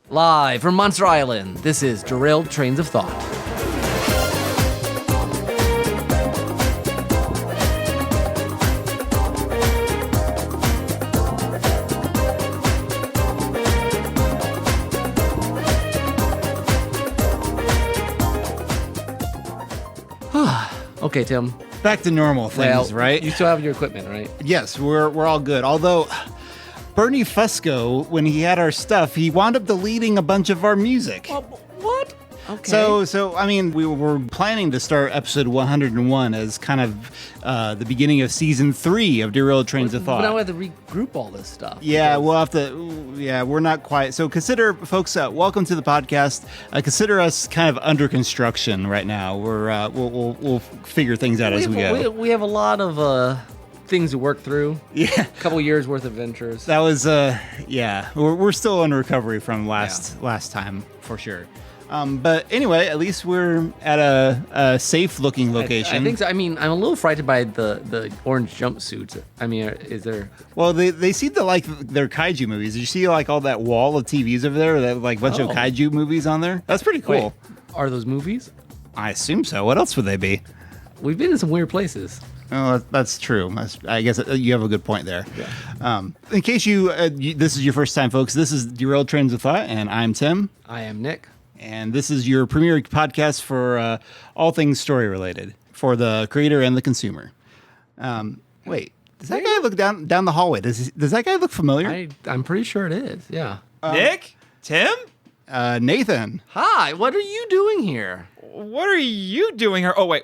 Live from Monster Island, this is Derailed Trains of Thought. Okay, Tim. Back to normal things, right? You still have your equipment, right? Yes, we're all good. Although Bernie Fusco, when he had our stuff, he wound up deleting a bunch of our music. What? Okay. So I mean, we were planning to start episode 101 as kind of the beginning of season 3 of Derailed Trains of Thought. But now we have to regroup all this stuff. Yeah, we'll have to. Yeah, we're not quite. So consider, folks, welcome to the podcast. Consider us kind of under construction right now. We'll figure things out as we go. We have a lot of things to work through. Yeah, a couple years worth of adventures. That was yeah. We're still in recovery from last time for sure. But anyway, at least we're at a safe-looking location. I think so. I mean, I'm a little frightened by the orange jumpsuits. I mean, is there... Well, they seem to like their kaiju movies. Did you see like all that wall of TVs over there? That like bunch of kaiju movies on there? That's pretty cool. Wait, are those movies? I assume so. What else would they be? We've been in some weird places. Oh, that's true. I guess you have a good point there. Yeah. In case this is your first time, folks, this is Derailed Trains of Thought, and I'm Tim. I am Nick. And this is your premier podcast for all things story related for the creator and the consumer. Wait, does that guy look down the hallway? Does that guy look familiar? I'm pretty sure it is. Yeah. Nick? Tim? Nathan. Hi. What are you doing here? What are you doing here? Oh, wait.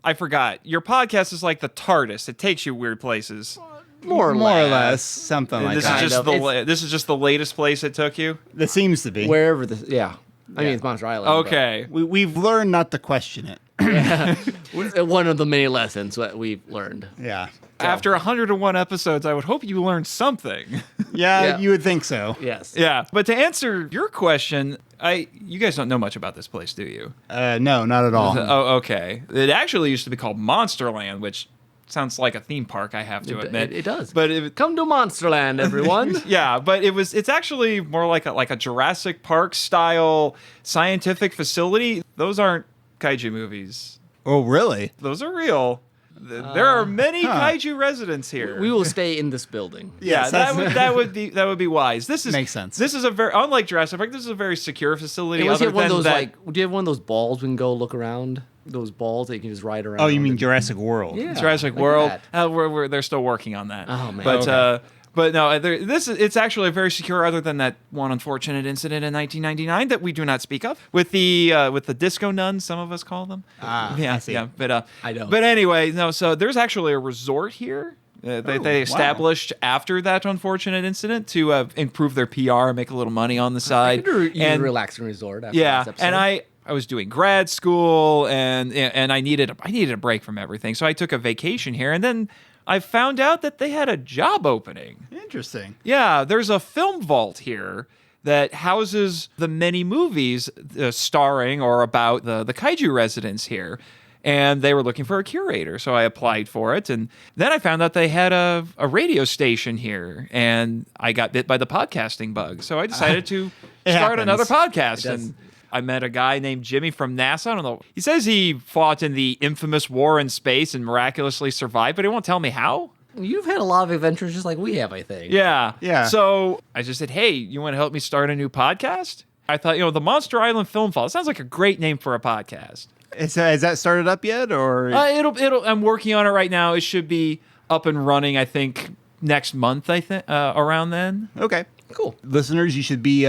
I forgot. Your podcast is like the TARDIS. It takes you weird places. More or less, something like that. This is just the latest place it took you? That seems to be. Wherever this, yeah. I mean, it's Monster Island. Okay. We've learned not to question it. Yeah. One of the many lessons that we've learned. Yeah. After 101 episodes, I would hope you learned something. Yeah, you would think so. Yes. Yeah. But to answer your question, you guys don't know much about this place, do you? No, not at all. Oh, okay. It actually used to be called Monsterland, which sounds like a theme park, I have to admit. It does. But come to Monsterland, everyone. Yeah, but it's actually more like a Jurassic Park style scientific facility. Those aren't kaiju movies. Oh, really? Those are real. There are many kaiju residents here. We will stay in this building. Yeah, that would be wise. Makes sense. This is a very, unlike Jurassic Park, this is a very secure facility. Do you have one of those balls we can go look around? Those balls that you can just ride around. Oh, you mean Jurassic World? Yeah, Jurassic World. They're still working on that. Oh man. But no, it's actually very secure. Other than that one unfortunate incident in 1999 that we do not speak of with the disco nuns, some of us call them. Yeah, I see. Yeah. But I don't. But anyway, no. So there's actually a resort here. They established after that unfortunate incident to improve their PR, make a little money on the side, and relaxing resort. After yeah, this episode. and I was doing grad school and I needed a break from everything, so I took a vacation here, and then I found out that they had a job opening. Interesting. Yeah, there's a film vault here that houses the many movies starring or about the kaiju residents here. And they were looking for a curator, so I applied for it. And then I found out they had a radio station here, and I got bit by the podcasting bug. So I decided to start another podcast. And I met a guy named Jimmy from NASA. I don't know. He says he fought in the infamous war in space and miraculously survived, but he won't tell me how. You've had a lot of adventures just like we have, I think. Yeah. So I just said, hey, you want to help me start a new podcast? I thought, the Monster Island Film Vault sounds like a great name for a podcast. Has that started up yet, or it'll? I'm working on it right now. It should be up and running, I think, next month. I think around then. Okay. Cool. Listeners, you should be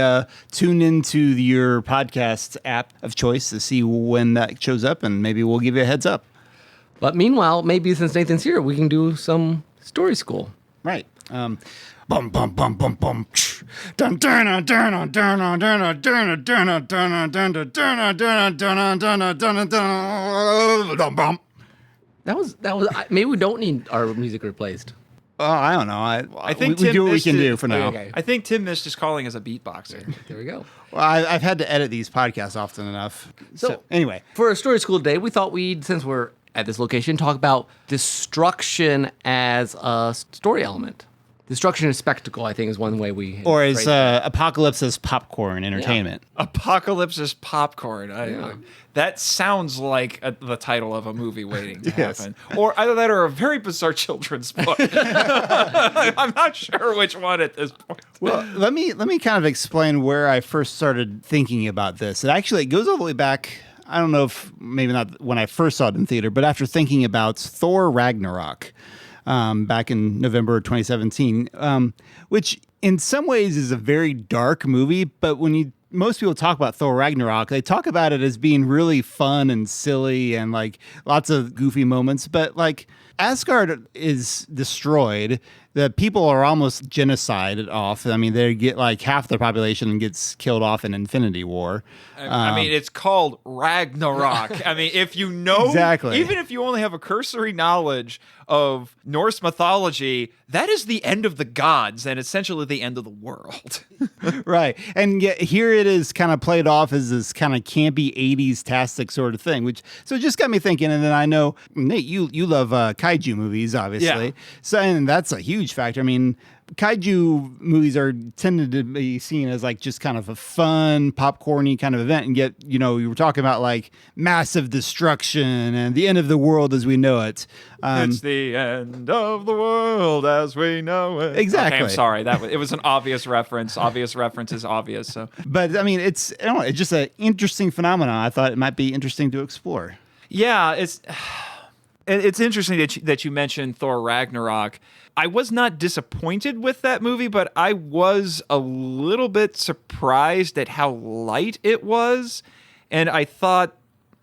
tuned into your podcast app of choice to see when that shows up, and maybe we'll give you a heads up. But meanwhile, maybe since Nathan's here, we can do some story school. Right. Bum bum bum bum bum. Dun dun dun dun dun dun dun dun dun dun dun dun dun dun dun dun dun. That was. Maybe we don't need our music replaced. Oh, I don't know. I think we Tim do what we missed can it. do for now. Okay. I think Tim missed his calling as a beatboxer. There we go. Well, I've had to edit these podcasts often enough. So anyway, for a story school today, we thought since we're at this location, talk about destruction as a story element. Destruction is spectacle, I think, is one way we. Or phrase is it. apocalypse as popcorn entertainment? Apocalypse is popcorn. That sounds like the title of a movie waiting to happen. Or either that or a very bizarre children's book. I'm not sure which one at this point. Well, let me kind of explain where I first started thinking about this. It goes all the way back. I don't know if maybe not when I first saw it in theater, but after thinking about Thor Ragnarok back in November 2017, which in some ways is a very dark movie, but when most people talk about Thor Ragnarok, they talk about it as being really fun and silly and like lots of goofy moments. But like Asgard is destroyed. The people are almost genocided off. I mean, they get like half their population gets killed off in Infinity War. I mean, it's called Ragnarok. I mean, if you know, Exactly. even if you only have a cursory knowledge of Norse mythology, that is the end of the gods and essentially the end of the world. Right. And yet here it is kind of played off as this kind of campy 80s-tastic sort of thing, so it just got me thinking. And then I know, Nate, you love kaiju movies, obviously. Yeah. So, and that's a huge factor. I mean, kaiju movies are tended to be seen as like just kind of a fun, popcorny kind of event. And yet, you were talking about like massive destruction and the end of the world as we know it. It's the end of the world as we know it. Exactly. Okay, I'm sorry. It was an obvious reference. Obvious reference is obvious. So, But I mean, it's just an interesting phenomenon. I thought it might be interesting to explore. yeah, it's interesting that you mentioned Thor Ragnarok. I was not disappointed with that movie, but I was a little bit surprised at how light it was, and I thought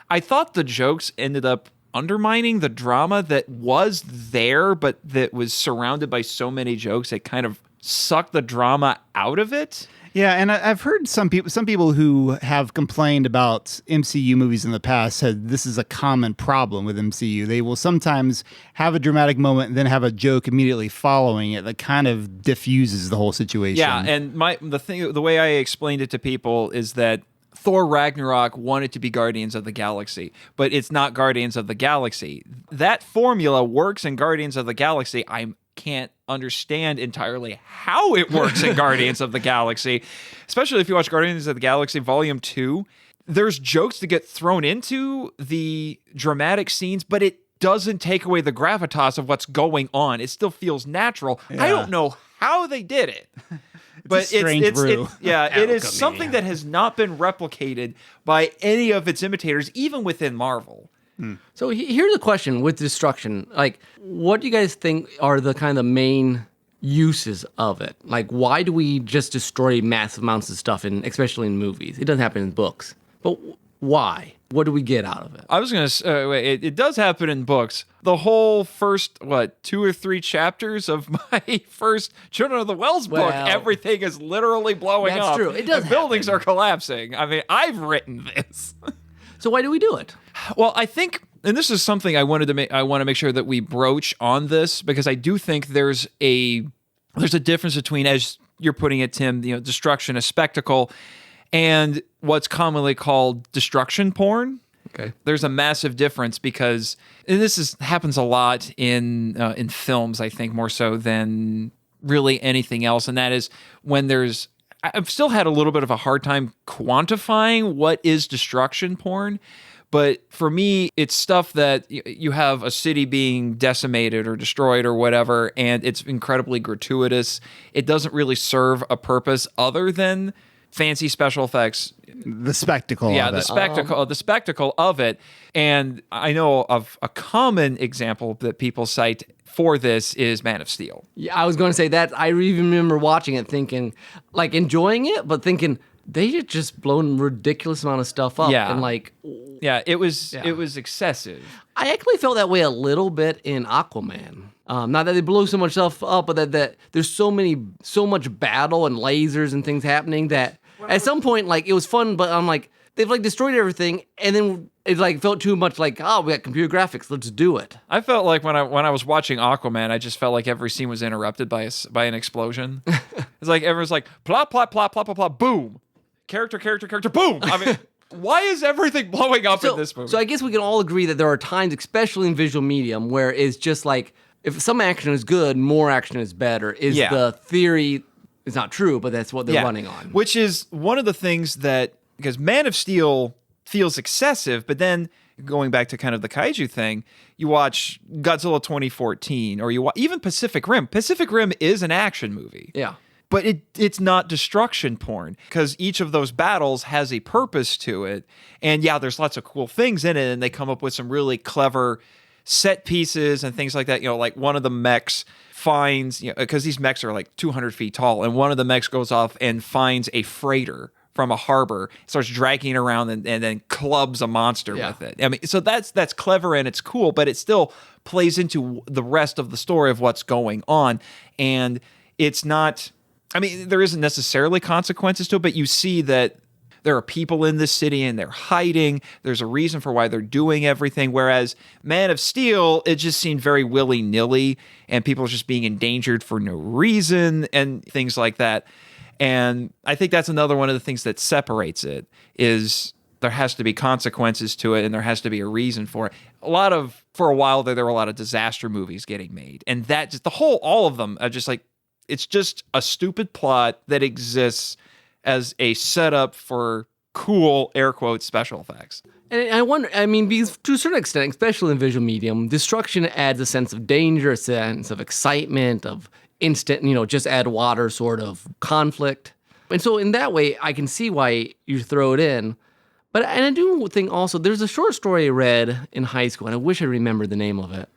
the jokes ended up undermining the drama that was there, but that was surrounded by so many jokes that kind of sucked the drama out of it. Yeah, and I've heard some people who have complained about MCU movies in the past said this is a common problem with MCU. They will sometimes have a dramatic moment and then have a joke immediately following it that kind of diffuses the whole situation. Yeah, and the way I explained it to people is that Thor Ragnarok wanted to be Guardians of the Galaxy, but it's not Guardians of the Galaxy. That formula works in Guardians of the Galaxy. I can't understand entirely how it works in Guardians of the Galaxy, especially if you watch Guardians of the Galaxy Volume 2. There's jokes that get thrown into the dramatic scenes, but it doesn't take away the gravitas of what's going on. It still feels natural. Yeah. I don't know how they did it. But strange brew. it is something that has not been replicated by any of its imitators, even within Marvel. So here's a question with destruction. Like, what do you guys think are the kind of main uses of it? Like, why do we just destroy massive amounts of stuff, especially in movies? It doesn't happen in books. But why? What do we get out of it? I was going to say, it does happen in books. The whole first, 2 or 3 chapters of my first Children of the Wells book, Well, everything is literally blowing that's up. true. It does and buildings happen. are collapsing. I mean, I've written this. So why do we do it? Well, I think, and this is something I want to make sure that we broach on this, because I do think there's a difference between, as you're putting it, Tim, destruction, a spectacle, and what's commonly called destruction porn. Okay. There's a massive difference because, and happens a lot in films, I think, more so than really anything else, and that is when I've still had a little bit of a hard time quantifying what is destruction porn. But for me, it's stuff that you have a city being decimated or destroyed or whatever, and it's incredibly gratuitous. It doesn't really serve a purpose other than fancy special effects. The spectacle. Yeah, of the it. spectacle of it. And I know of a common example that people cite for this is Man of Steel. Yeah, I was going to say that. I even remember watching it thinking, like, enjoying it, but thinking, they had just blown a ridiculous amount of stuff up. Yeah. And like, Yeah, it was excessive. I actually felt that way a little bit in Aquaman. Not that they blew so much stuff up, but that there's so much battle and lasers and things happening that at some point, like, it was fun, but I'm like, they've like destroyed everything, and then it like felt too much like, oh, we got computer graphics, let's do it. I felt like when I was watching Aquaman, I just felt like every scene was interrupted by an explosion. It's like everyone's like plop plop plop plop plop plop, boom, character, boom. I mean, why is everything blowing up in this movie? So I guess we can all agree that there are times, especially in visual medium, where it's just like if some action is good, more action is better. Is the theory? It's not true, but that's what they're running on. Which is one of the things that, because Man of Steel feels excessive, but then going back to kind of the kaiju thing, you watch Godzilla 2014, or you watch even Pacific Rim. Pacific Rim is an action movie. Yeah. But it's not destruction porn, because each of those battles has a purpose to it. And yeah, there's lots of cool things in it, and they come up with some really clever set pieces and things like that. You know, like one of the mechs finds, because these mechs are like 200 feet tall, and one of the mechs goes off and finds a freighter from a harbor, starts dragging it around, and then clubs a monster with it. I mean, so that's clever and it's cool, but it still plays into the rest of the story of what's going on. And it's not, I mean, there isn't necessarily consequences to it, but you see that there are people in this city and they're hiding. There's a reason for why they're doing everything. Whereas Man of Steel, it just seemed very willy-nilly, and people are just being endangered for no reason and things like that. And I think that's another one of the things that separates it, is there has to be consequences to it, and there has to be a reason for it. For a while there were a lot of disaster movies getting made, and that just all of them are just like, it's just a stupid plot that exists as a setup for cool, air quotes, special effects. And I wonder, I mean, because to a certain extent, especially in visual medium, destruction adds a sense of danger, a sense of excitement, of instant, just add water sort of conflict. And so in that way, I can see why you throw it in. And I do think also, there's a short story I read in high school, and I wish I remembered the name of it.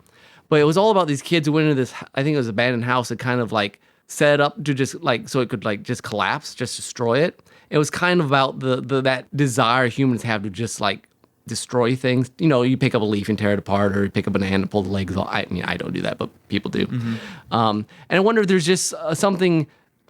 But it was all about these kids who went into this, I think it was an abandoned house that kind of like set up to just like, so it could like just collapse, just destroy it. It was kind of about that desire humans have to just like destroy things. You pick up a leaf and tear it apart, or you pick up a banana and pull the legs off. I mean, I don't do that, but people do. Mm-hmm. And I wonder if there's just something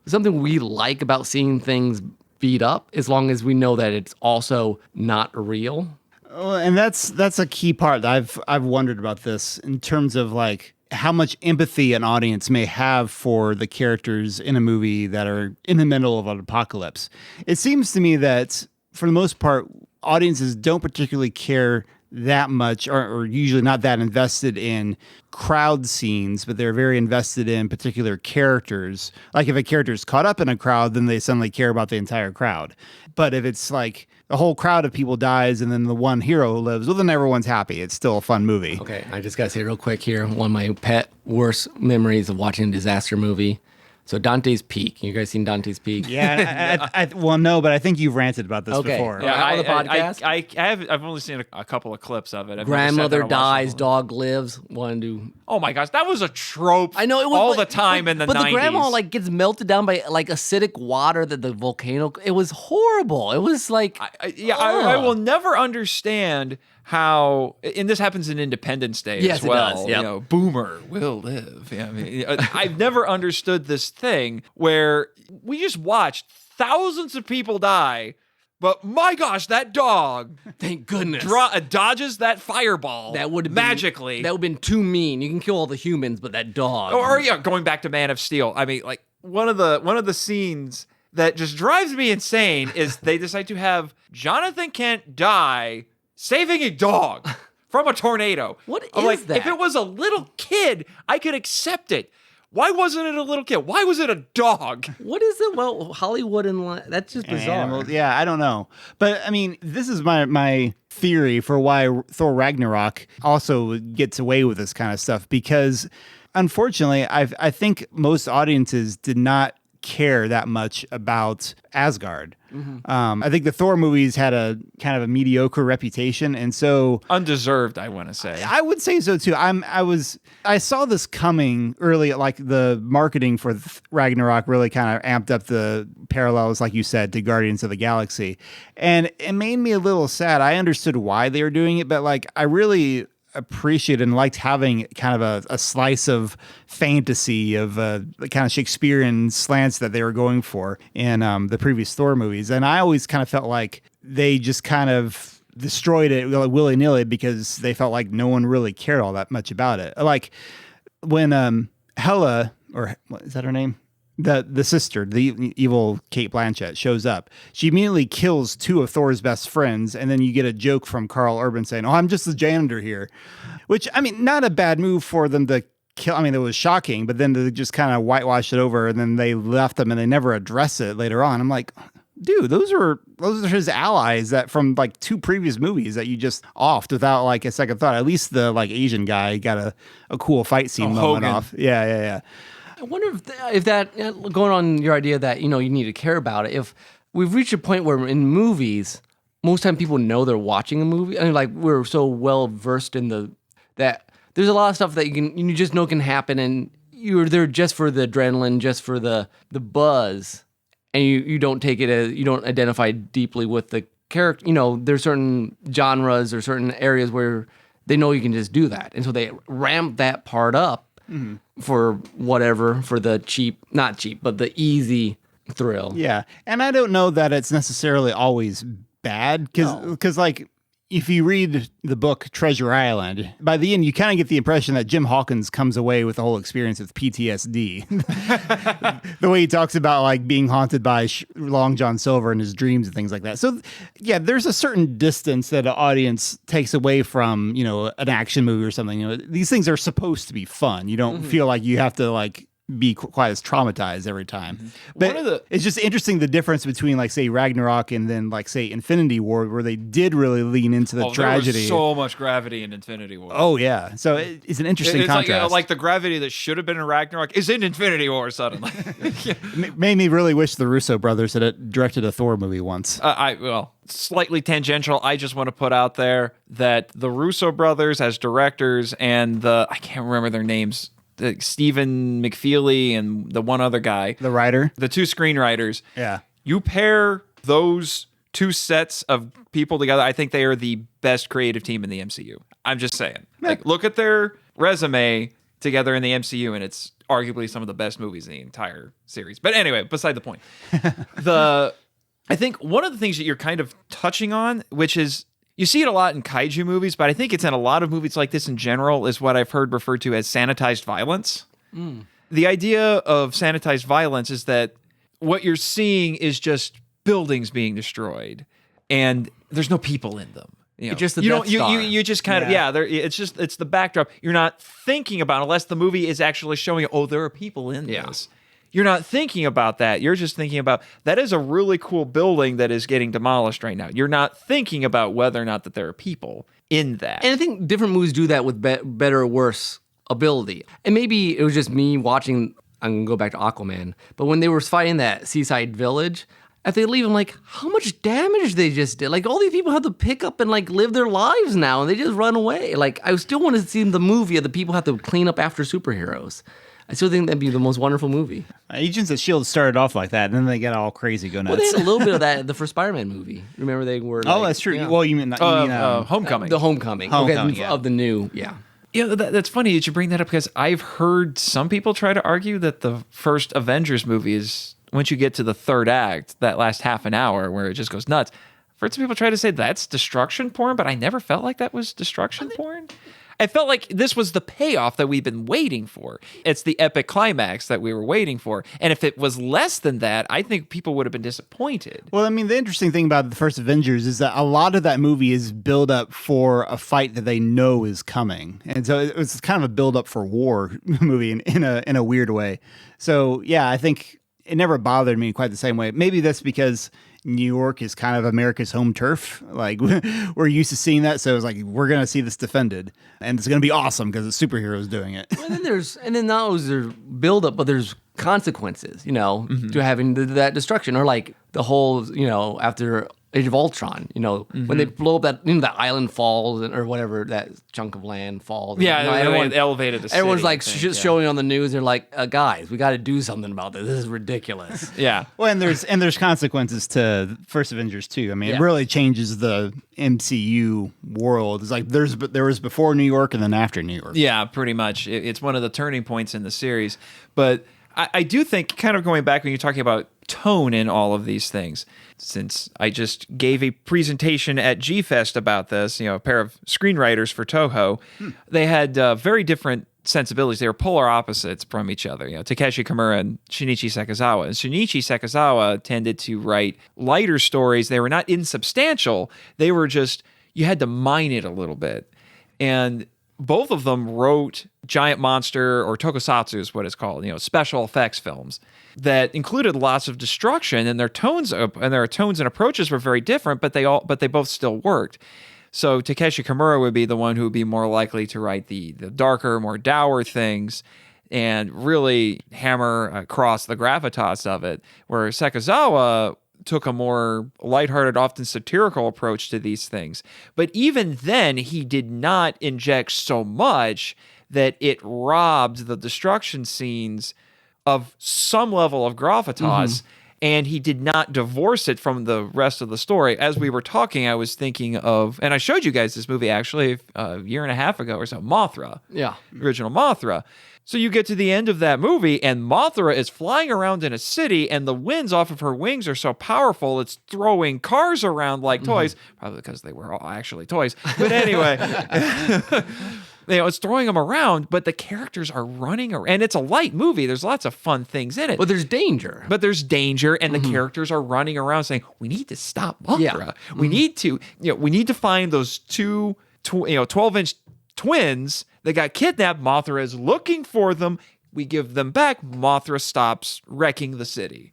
we like about seeing things beat up, as long as we know that it's also not real. And that's a key part that I've wondered about this, in terms of like how much empathy an audience may have for the characters in a movie that are in the middle of an apocalypse. It seems to me that for the most part, audiences don't particularly care that much, or usually not that invested in crowd scenes, but they're very invested in particular characters. Like if a character is caught up in a crowd, then they suddenly care about the entire crowd. But if it's like a whole crowd of people dies and then the one hero lives, well, then everyone's happy. It's still a fun movie. Okay, I just got to say real quick here, one of my pet worst memories of watching a disaster movie. So Dante's Peak. You guys seen Dante's Peak? Yeah. Well, no, but I think you've ranted about this before. Yeah, on the podcast. I've only seen a couple of clips of it. Grandmother dies, dog lives. Oh my gosh, that was a trope. I know, it was all the time in the 90s. But the grandma like gets melted down by like acidic water that the volcano. It was horrible. It was like I will never understand how, and this happens in Independence Day as well. It does. Yep. Boomer will live. Yeah, I mean, I've never understood this thing where we just watched thousands of people die, but my gosh, that dog, thank goodness, dodges that fireball. That would have magically. That would have been too mean. You can kill all the humans, but that dog. Or going back to Man of Steel. I mean, like one of the scenes that just drives me insane is they decide to have Jonathan Kent die saving a dog from a tornado. What is that? If it was a little kid, I could accept it. Why wasn't it a little kid? Why was it a dog? What is it? Well, Hollywood and that's just bizarre. Animals, yeah, I don't know. But I mean, this is my theory for why Thor Ragnarok also gets away with this kind of stuff, because unfortunately, I think most audiences did not care that much about Asgard. Mm-hmm. I think the Thor movies had a kind of a mediocre reputation, and so undeserved, I want to say. I would say so too. I saw this coming early, like the marketing for Ragnarok really kind of amped up the parallels, like you said, to Guardians of the Galaxy, and it made me a little sad. I understood why they were doing it, but like I really appreciated and liked having kind of a slice of fantasy of the kind of Shakespearean slants that they were going for in the previous Thor movies. And I always kind of felt like they just kind of destroyed it willy-nilly because they felt like no one really cared all that much about it. Like when Hela, or what is that her name? The sister, the evil Kate Blanchett, shows up. She immediately kills two of Thor's best friends, and then you get a joke from Karl Urban saying, "Oh, I'm just the janitor here," which, I mean, not a bad move for them to kill. I mean, it was shocking, but then they just kind of whitewashed it over, and then they left them, and they never address it later on. I'm like, dude, those are his allies that from like 2 previous movies that you just offed without like a second thought. At least the like Asian guy got a cool fight scene moment Hogan. off. Yeah. I wonder if that going on your idea that you need to care about it. If we've reached a point where in movies, most time people know they're watching a movie. I mean, like we're so well versed in that there's a lot of stuff that you just know can happen, and you're there just for the adrenaline, just for the buzz, and you don't take it as you don't identify deeply with the character. There's certain genres or certain areas where they know you can just do that, and so they ramp that part up. Mm-hmm. For whatever, for the not cheap, but the easy thrill. Yeah. And I don't know that it's necessarily always bad because like if you read the book Treasure Island, by the end you kind of get the impression that Jim Hawkins comes away with the whole experience with PTSD. The way he talks about like being haunted by Long John Silver in his dreams and things like that. So yeah, there's a certain distance that an audience takes away from, an action movie or something. These things are supposed to be fun. You don't feel like you have to like be quite as traumatized every time. Mm-hmm. But it's just interesting the difference between like say Ragnarok and then like say Infinity War, where they did really lean into the tragedy. There was so much gravity in Infinity War. Oh yeah, so it's an interesting contrast. Like the gravity that should have been in Ragnarok is in Infinity War suddenly. Made me really wish the Russo brothers had directed a Thor movie once. Slightly tangential. I just want to put out there that the Russo brothers as directors and I can't remember their names. Stephen McFeely and the one other guy. The writer? The 2 screenwriters. Yeah. You pair those 2 sets of people together, I think they are the best creative team in the MCU. I'm just saying. Like, look at their resume together in the MCU, and it's arguably some of the best movies in the entire series. But anyway, beside the point. I think one of the things that you're kind of touching on, which is you see it a lot in kaiju movies, but I think it's in a lot of movies like this in general, is what I've heard referred to as sanitized violence. Mm. The idea of sanitized violence is that what you're seeing is just buildings being destroyed, and there's no people in them. Just the Death Star. You just kind of it's the backdrop. You're not thinking about, unless the movie is actually showing there are people in this. You're not thinking about that. You're just thinking about, that is a really cool building that is getting demolished right now. You're not thinking about whether or not that there are people in that. And I think different movies do that with better or worse ability. And maybe it was just me watching, I'm going to go back to Aquaman, but when they were fighting that seaside village, if they leave, I'm like, how much damage they just did? Like, all these people have to pick up and like live their lives now, and they just run away. Like, I still want to see the movie of the people have to clean up after superheroes. I still think that'd be the most wonderful movie. Agents of S.H.I.E.L.D. started off like that, and then they got all crazy, go nuts. Well, they had a little bit of that in the first Spider-Man movie. Remember, they were like, that's true. Yeah. Well, you mean Homecoming. The Homecoming. Of the new, yeah. Yeah, that's funny that you bring that up, because I've heard some people try to argue that the first Avengers movie is, once you get to the third act, that last half an hour where it just goes nuts. I've heard some people try to say that's destruction porn, but I never felt like that was destruction porn. I felt like this was the payoff that we've been waiting for. It's the epic climax that we were waiting for. And if it was less than that, I think people would have been disappointed. Well, I mean, the interesting thing about the first Avengers is that a lot of that movie is build up for a fight that they know is coming. And so it was kind of a build up for war movie in a weird way. So, yeah, I think it never bothered me quite the same way. Maybe that's because New York is kind of America's home turf. Like, we're used to seeing that, so it's like, we're going to see this defended, and it's going to be awesome because the superheroes doing it. And then not only is there buildup, but there's consequences, to having that destruction, or like the whole, after Age of Ultron, when they blow up that, that island falls or whatever, that chunk of land falls. Yeah, everyone elevated the city. Everyone's like showing on the news. They're like, guys, we got to do something about this. This is ridiculous. Yeah. Well, and there's consequences to First Avengers too. I mean, it really changes the MCU world. It's like there was before New York and then after New York. Yeah, pretty much. It's one of the turning points in the series. But I do think, kind of going back when you're talking about tone in all of these things, since I just gave a presentation at G-Fest about this, a pair of screenwriters for Toho, they had very different sensibilities. They were polar opposites from each other, Takeshi Kimura and Shinichi Sekizawa. And Shinichi Sekizawa tended to write lighter stories. They were not insubstantial. They were just, you had to mine it a little bit. And both of them wrote giant monster, or tokusatsu is what it's called, special effects films that included lots of destruction, and their tones and approaches were very different, but they both still worked. So Takeshi Kimura would be the one who would be more likely to write the darker, more dour things and really hammer across the gravitas of it, where Sekizawa took a more lighthearted, often satirical approach to these things. But even then, he did not inject so much that it robbed the destruction scenes of some level of gravitas, and he did not divorce it from the rest of the story. As we were talking, I was thinking of, and I showed you guys this movie actually a year and a half ago or so, Mothra. Yeah. Original Mothra. So you get to the end of that movie, and Mothra is flying around in a city, and the winds off of her wings are so powerful, it's throwing cars around like toys, probably because they were all actually toys. But anyway, it's throwing them around, but the characters are running around, and it's a light movie. There's lots of fun things in it. But there's danger. And the characters are running around saying, we need to stop Mothra. We need to find those two 12-inch twins that got kidnapped. Mothra is looking for them. We give them back. Mothra stops wrecking the city.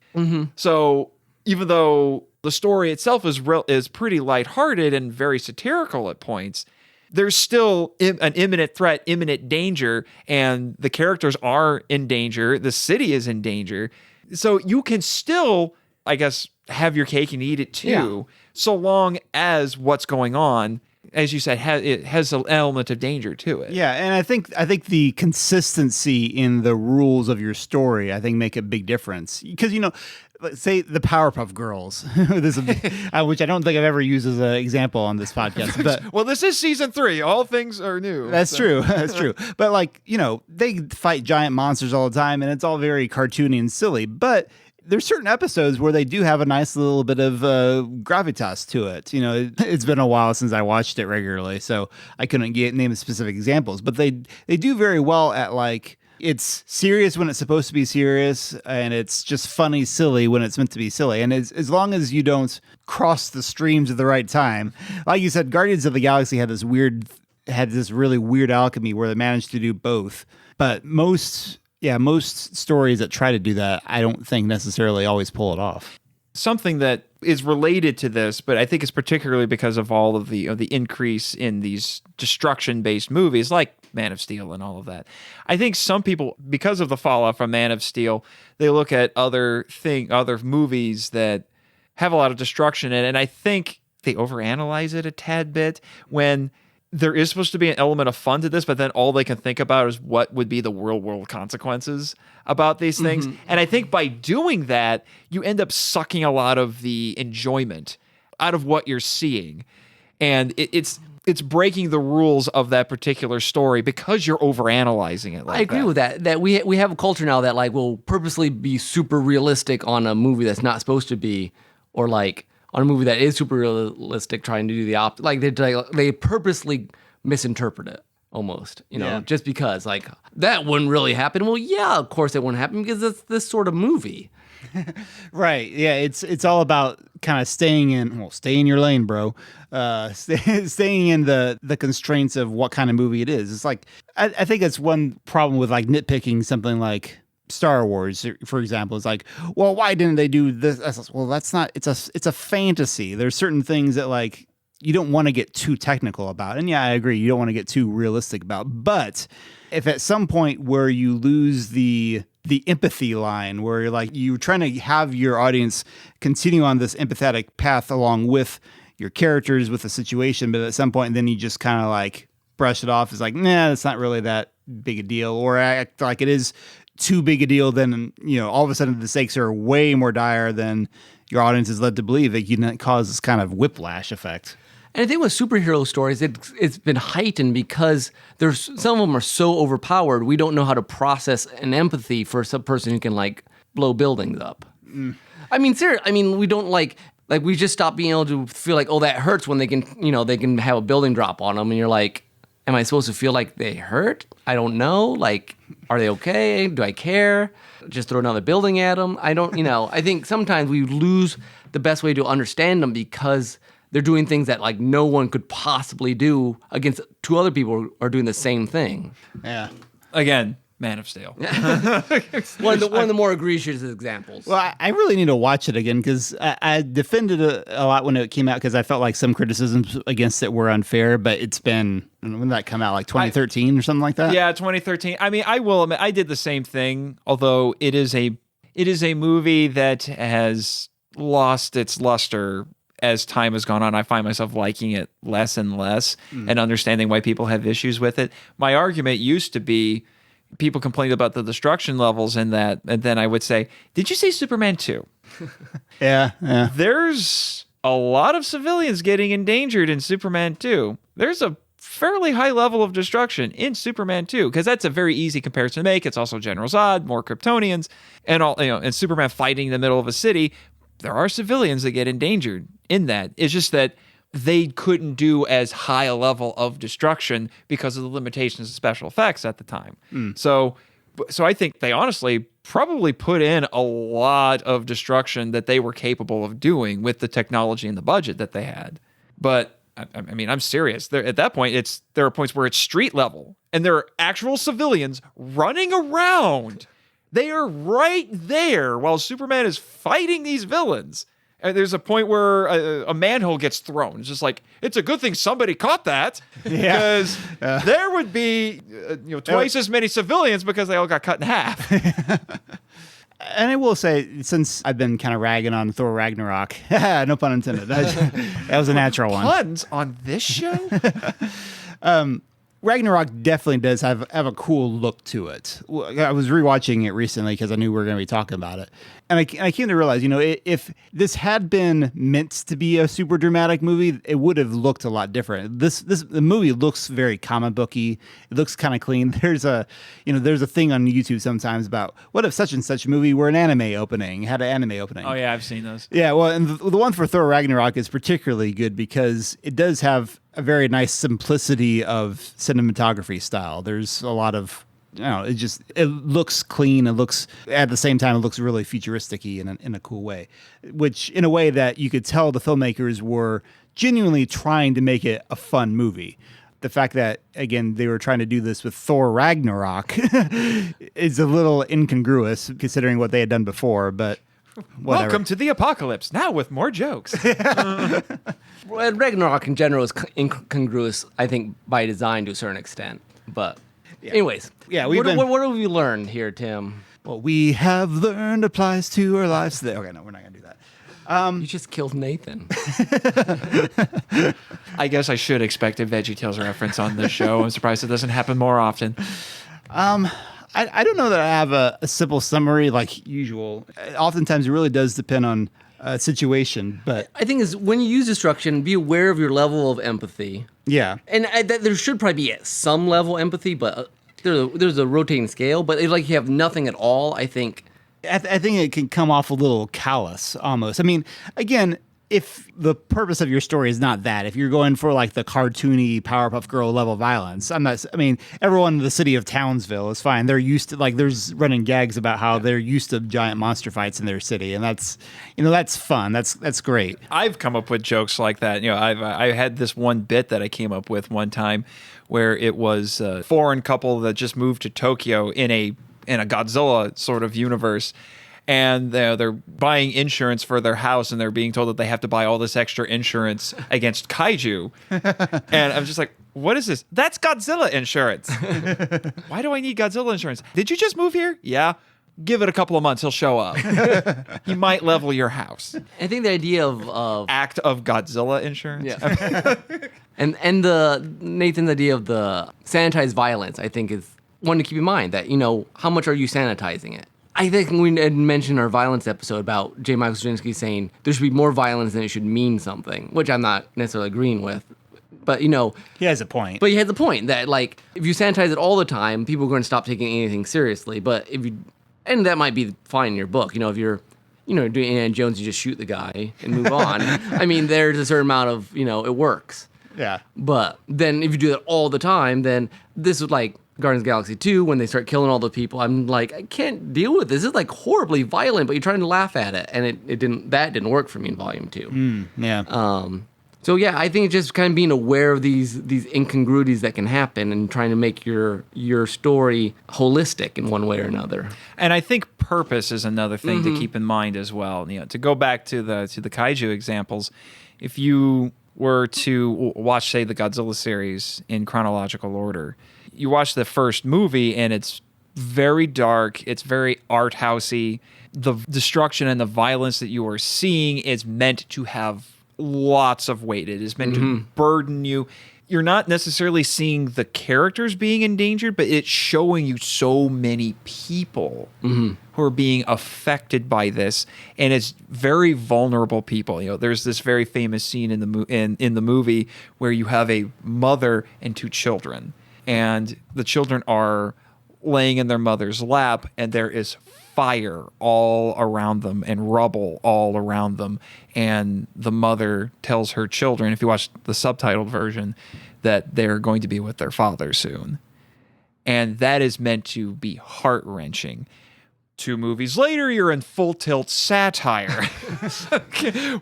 So even though the story itself is pretty lighthearted and very satirical at points, there's still an imminent threat, imminent danger, and the characters are in danger. The city is in danger. So you can still, I guess, have your cake and eat it too, so long as what's going on, as you said, it has an element of danger to it. Yeah, and I think the consistency in the rules of your story, I think, make a big difference. Because, let's say the Powerpuff Girls, which I don't think I've ever used as an example on this podcast. But well, this is season 3. All things are new. That's true. That's true. But they fight giant monsters all the time, and it's all very cartoony and silly. But there's certain episodes where they do have a nice little bit of gravitas to it. It's been a while since I watched it regularly, so I couldn't name specific examples. But they do very well at it's serious when it's supposed to be serious, and it's just funny, silly when it's meant to be silly. And as long as you don't cross the streams at the right time, like you said, Guardians of the Galaxy had this really weird alchemy where they managed to do both. But most stories that try to do that, I don't think necessarily always pull it off. Something that is related to this, but I think it's particularly because of all of the other in these destruction-based movies like Man of Steel and all of that. I think some people, because of the fallout from Man of Steel, they look at other movies that have a lot of destruction in it, and I think they overanalyze it a tad bit when there is supposed to be an element of fun to this, but then all they can think about is what would be the real-world consequences about these things. And I think by doing that, you end up sucking a lot of the enjoyment out of what you're seeing. And it's breaking the rules of that particular story because you're overanalyzing it like that. I agree with that. That we have a culture now that will purposely be super realistic on a movie that's not supposed to be, or on a movie that is super realistic, trying to do the opposite. They purposely misinterpret it almost, just because that wouldn't really happen. Well, yeah, of course it wouldn't happen because it's this sort of movie. Right. Yeah. It's all about kind of staying in your lane, bro. Staying in the constraints of what kind of movie it is. It's I think that's one problem with nitpicking something like Star Wars, for example. Is well, why didn't they do this? Well, that's not. It's a fantasy. There's certain things that you don't want to get too technical about. And yeah, I agree. You don't want to get too realistic about. But if at some point where you lose the empathy line, where you're trying to have your audience continue on this empathetic path along with your characters, with the situation, but at some point then you just kind of brush it off as nah, it's not really that big a deal, or act like it is too big a deal, then all of a sudden the stakes are way more dire than your audience is led to believe. It can cause this kind of whiplash effect. And I think with superhero stories, it's been heightened because some of them are so overpowered. We don't know how to process an empathy for some person who can blow buildings up. I mean, seriously. I mean, we don't we just stop being able to feel oh, that hurts when they can have a building drop on them, and you're am I supposed to feel like they hurt? I don't know. Are they okay? Do I care? Just throw another building at them? I don't. I think sometimes we lose the best way to understand them because they're doing things that like no one could possibly do against two other people who are doing the same thing. Yeah. Again, Man of Steel. One of the more egregious examples. Well, I really need to watch it again because I defended it a lot when it came out because I felt like some criticisms against it were unfair, but it's been, when did that come out? Like 2013 or something like that? Yeah, 2013. I mean, I will admit, I did the same thing, although it is a movie that has lost its luster as time has gone on. I find myself liking it less and less and understanding why people have issues with it. My argument used to be people complained about the destruction levels in that, and then I would say, did you see Superman 2? Yeah. There's a lot of civilians getting endangered in Superman 2. There's a fairly high level of destruction in Superman 2 because that's a very easy comparison to make. It's also General Zod, more Kryptonians, and and Superman fighting in the middle of a city. There are civilians that get endangered in that. It's just that they couldn't do as high a level of destruction because of the limitations of special effects at the time. So I think they honestly probably put in a lot of destruction that they were capable of doing with the technology and the budget that they had. But I mean, I'm serious. At that point, there are points where it's street level and there are actual civilians running around. They are right there while Superman is fighting these villains. And there's a point where a manhole gets thrown. It's just like, it's a good thing somebody caught that because there would be twice as many civilians because they all got cut in half. And I will say, since I've been kind of ragging on Thor Ragnarok, no pun intended, that was a natural one. Puns on this show? Ragnarok definitely does have a cool look to it. I was rewatching it recently because I knew we were going to be talking about it. And I came to realize, if this had been meant to be a super dramatic movie, it would have looked a lot different. The movie looks very comic booky. It looks kind of clean. There's a thing on YouTube sometimes about what if such and such movie were had an anime opening. Oh yeah, I've seen those. Yeah, well, and the one for Thor Ragnarok is particularly good because it does have a very nice simplicity of cinematography style. There's a lot of, it looks clean. It looks, at the same time, it looks really futuristic-y in a cool way, which in a way that you could tell the filmmakers were genuinely trying to make it a fun movie. The fact that, again, they were trying to do this with Thor Ragnarok is a little incongruous considering what they had done before, but whatever. Welcome to the apocalypse, now with more jokes. Well, Ragnarok in general is incongruous, I think, by design to a certain extent. But anyways, what have we learned here, Tim? What we have learned applies to our lives today. Okay, no, we're not going to do that. You just killed Nathan. I guess I should expect a VeggieTales reference on this show. I'm surprised it doesn't happen more often. I don't know that I have a simple summary like usual. Oftentimes, it really does depend on a situation. But I think is when you use destruction, be aware of your level of empathy. Yeah, and there should probably be some level of empathy, but there's a rotating scale. But if like you have nothing at all, I think. I think it can come off a little callous almost. I mean, again, if the purpose of your story is not that, if you're going for like the cartoony Powerpuff Girl level violence, everyone in the city of Townsville is fine. They're used to, like, there's running gags about how they're used to giant monster fights in their city. And that's fun. That's great. I've come up with jokes like that. I had this one bit that I came up with one time where it was a foreign couple that just moved to Tokyo in a Godzilla sort of universe. And they're buying insurance for their house, and they're being told that they have to buy all this extra insurance against kaiju. And I'm just like, what is this? That's Godzilla insurance. Why do I need Godzilla insurance? Did you just move here? Yeah. Give it a couple of months, he'll show up. He might level your house. I think the idea of act of Godzilla insurance. Yeah. and the Nathan's idea of the sanitized violence, I think, is one to keep in mind. That how much are you sanitizing it? I think we had mentioned our violence episode about J. Michael Straczynski saying there should be more violence than it should mean something, which I'm not necessarily agreeing with. But, he has a point. But he has a point that, like, if you sanitize it all the time, people are going to stop taking anything seriously. But and that might be fine in your book. If you're, doing Indiana Jones, you just shoot the guy and move on. I mean, there's a certain amount of, it works. Yeah. But then if you do that all the time, then this is like Guardians of the Galaxy 2, when they start killing all the people, I'm like, I can't deal with this. This is like horribly violent, but you're trying to laugh at it. And it didn't work for me in Volume 2. Yeah. So yeah, I think it's just kind of being aware of these incongruities that can happen and trying to make your story holistic in one way or another. And I think purpose is another thing to keep in mind as well. You know, to go back to the kaiju examples, if you were to watch, say, the Godzilla series in chronological order, you watch the first movie and it's very dark, it's very art housey. The destruction and the violence that you are seeing is meant to have lots of weight. It is meant to burden you. You're not necessarily seeing the characters being endangered, but it's showing you so many people who are being affected by this, and it's very vulnerable people. You know, there's this very famous scene in the movie where you have a mother and two children, and the children are laying in their mother's lap, and there is fire all around them and rubble all around them. And the mother tells her children, if you watch the subtitled version, that they're going to be with their father soon. And that is meant to be heart-wrenching. 2 movies later, you're in full tilt satire,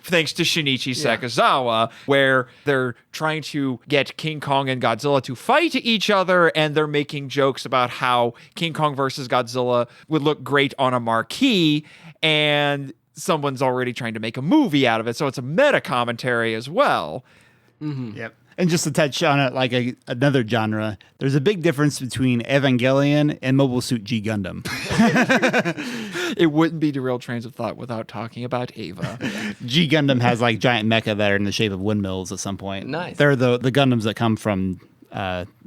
thanks to Shinichi Sakazawa, where they're trying to get King Kong and Godzilla to fight each other, and they're making jokes about how King Kong versus Godzilla would look great on a marquee, and someone's already trying to make a movie out of it, so it's a meta commentary as well. Yep. And just to touch on it like another genre, there's a big difference between Evangelion and Mobile Suit G Gundam. It wouldn't be Derailed Trains of Thought without talking about Ava. G Gundam has like giant mecha that are in the shape of windmills at some point. Nice. They're the Gundams that come from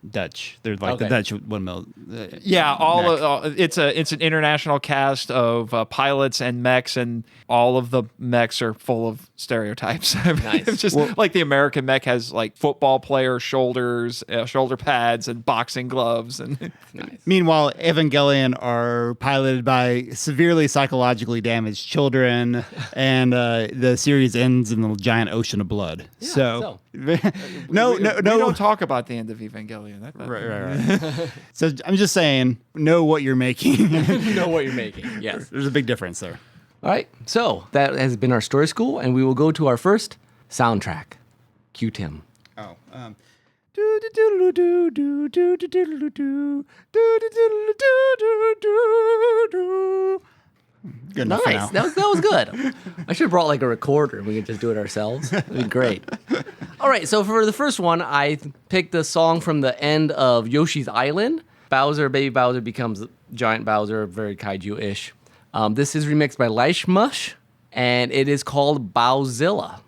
Dutch. They're like the Dutch windmill. It's an international cast of pilots and mechs, and all of the mechs are full of stereotypes. Nice. It's just like the American mech has like football player shoulders, shoulder pads, and boxing gloves. And Nice. Meanwhile, Evangelion are piloted by severely psychologically damaged children, and the series ends in the giant ocean of blood. so. we don't talk about the end of Evangelion. Right. So I'm just saying, know what you're making. Know what you're making. Yes. There's a big difference there. All right. So that has been our story school, and we will go to our first soundtrack. Cue Tim. Oh. Good enough for now. Nice. That was good. I should have brought like a recorder and we could just do it ourselves. That'd be great. All right. So for the first one, I picked the song from the end of Yoshi's Island. Baby Bowser becomes Giant Bowser, very kaiju-ish. This is remixed by Lashmush, and it is called Bowzilla.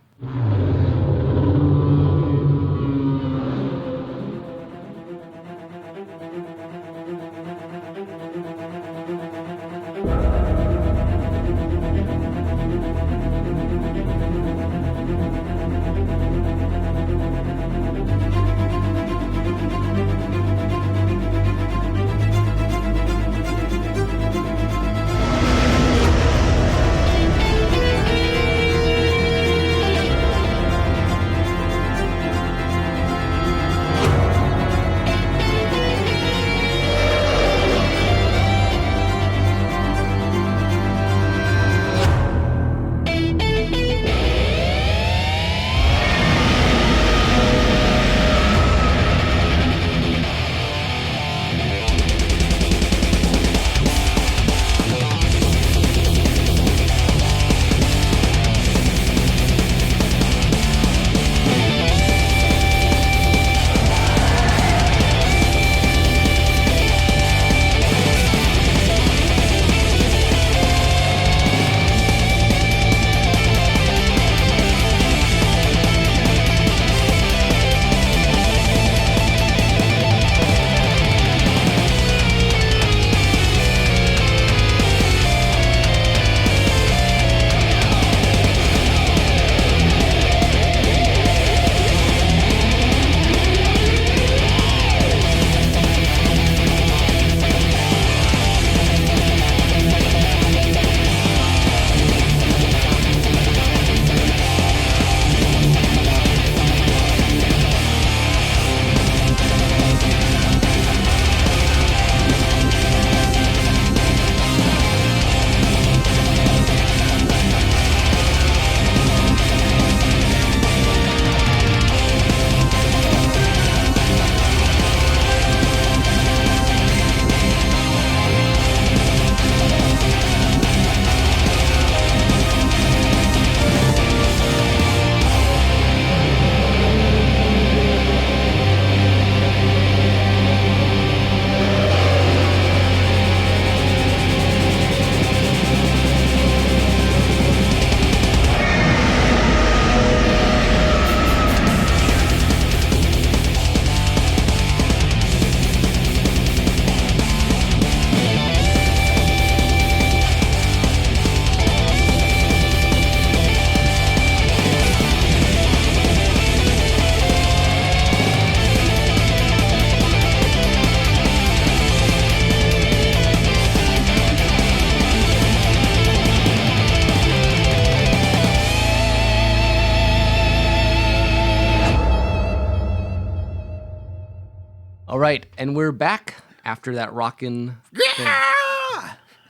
right, and we're back after that rockin' thing.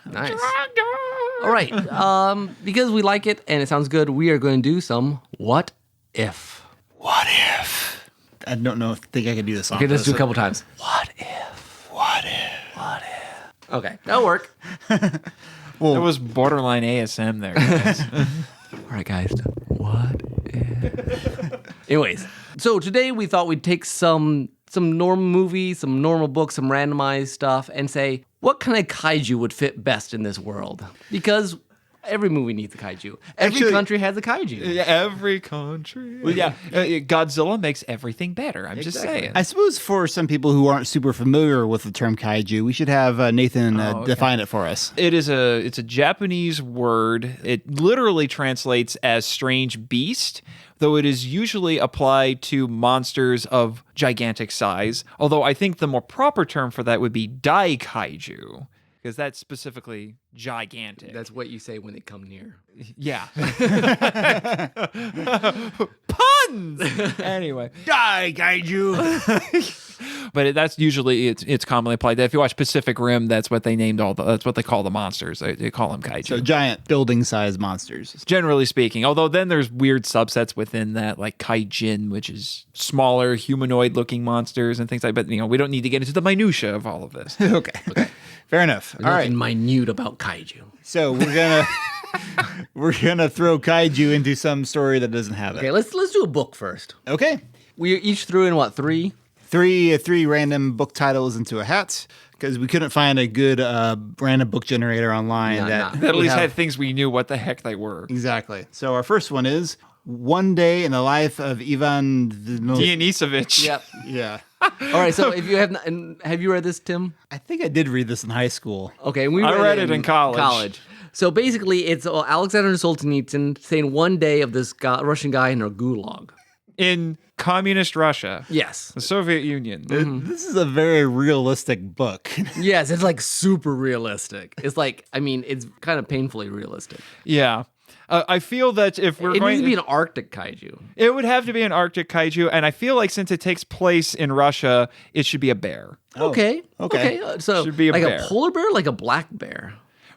Nice. All right, because we like it and it sounds good, we are going to do some What If. What if? I don't know. Think I can do this on Okay, let's do a this. couple times. What if? What if? What if? Okay, that'll work. Well, That was borderline ASM there, guys. All right, guys. What if? Anyways, so today we thought we'd take some normal movies, some normal books, some randomized stuff, and say, what kind of kaiju would fit best in this world? Because every movie needs a kaiju. Every Actually- country has a kaiju. Yeah, every country. Well, yeah, Godzilla makes everything better. I'm just saying. I suppose for some people who aren't super familiar with the term kaiju, we should have Nathan define it for us. It's a Japanese word. It literally translates as strange beast, though it is usually applied to monsters of gigantic size. Although I think the more proper term for that would be daikaiju, because that's specifically gigantic. That's what you say when they come near. Yeah. Puns. Anyway, Die, kaiju! but that's usually it's commonly applied. If you watch Pacific Rim, that's what they named that's what they call the monsters. They call them kaiju. So giant building-sized monsters. Generally speaking, although then there's weird subsets within that, like kaijin, which is smaller humanoid-looking monsters and things like. But we don't need to get into the minutia of all of this. Okay. Fair enough. All right. Nothing minute about kaiju. So we're gonna throw kaiju into some story that doesn't have Okay, it. let's do a book first. Okay. We each threw in what, three? Three random book titles into a hat because we couldn't find a good random book generator online. No, that no. That at We least have- had things we knew what the heck they were. Exactly. So our first one is One Day in the Life of Ivan. Dionysovich. Yep. Yeah. All right. So if you have you read this, Tim? I think I did read this in high school. Okay, we I read it in college. So basically, it's Alexander Solzhenitsyn saying one day of this Russian guy in a gulag. In communist Russia, Yes. the Soviet Union. This is a very realistic book. Yes, it's like super realistic. It's like, I mean, it's kind of painfully realistic. Yeah. I feel that if we're It going needs to be an Arctic kaiju. it would have to be an Arctic kaiju, and I feel like since it takes place in Russia, it should be a bear. Okay. okay. So Should be a like bear. a polar bear, like a black bear.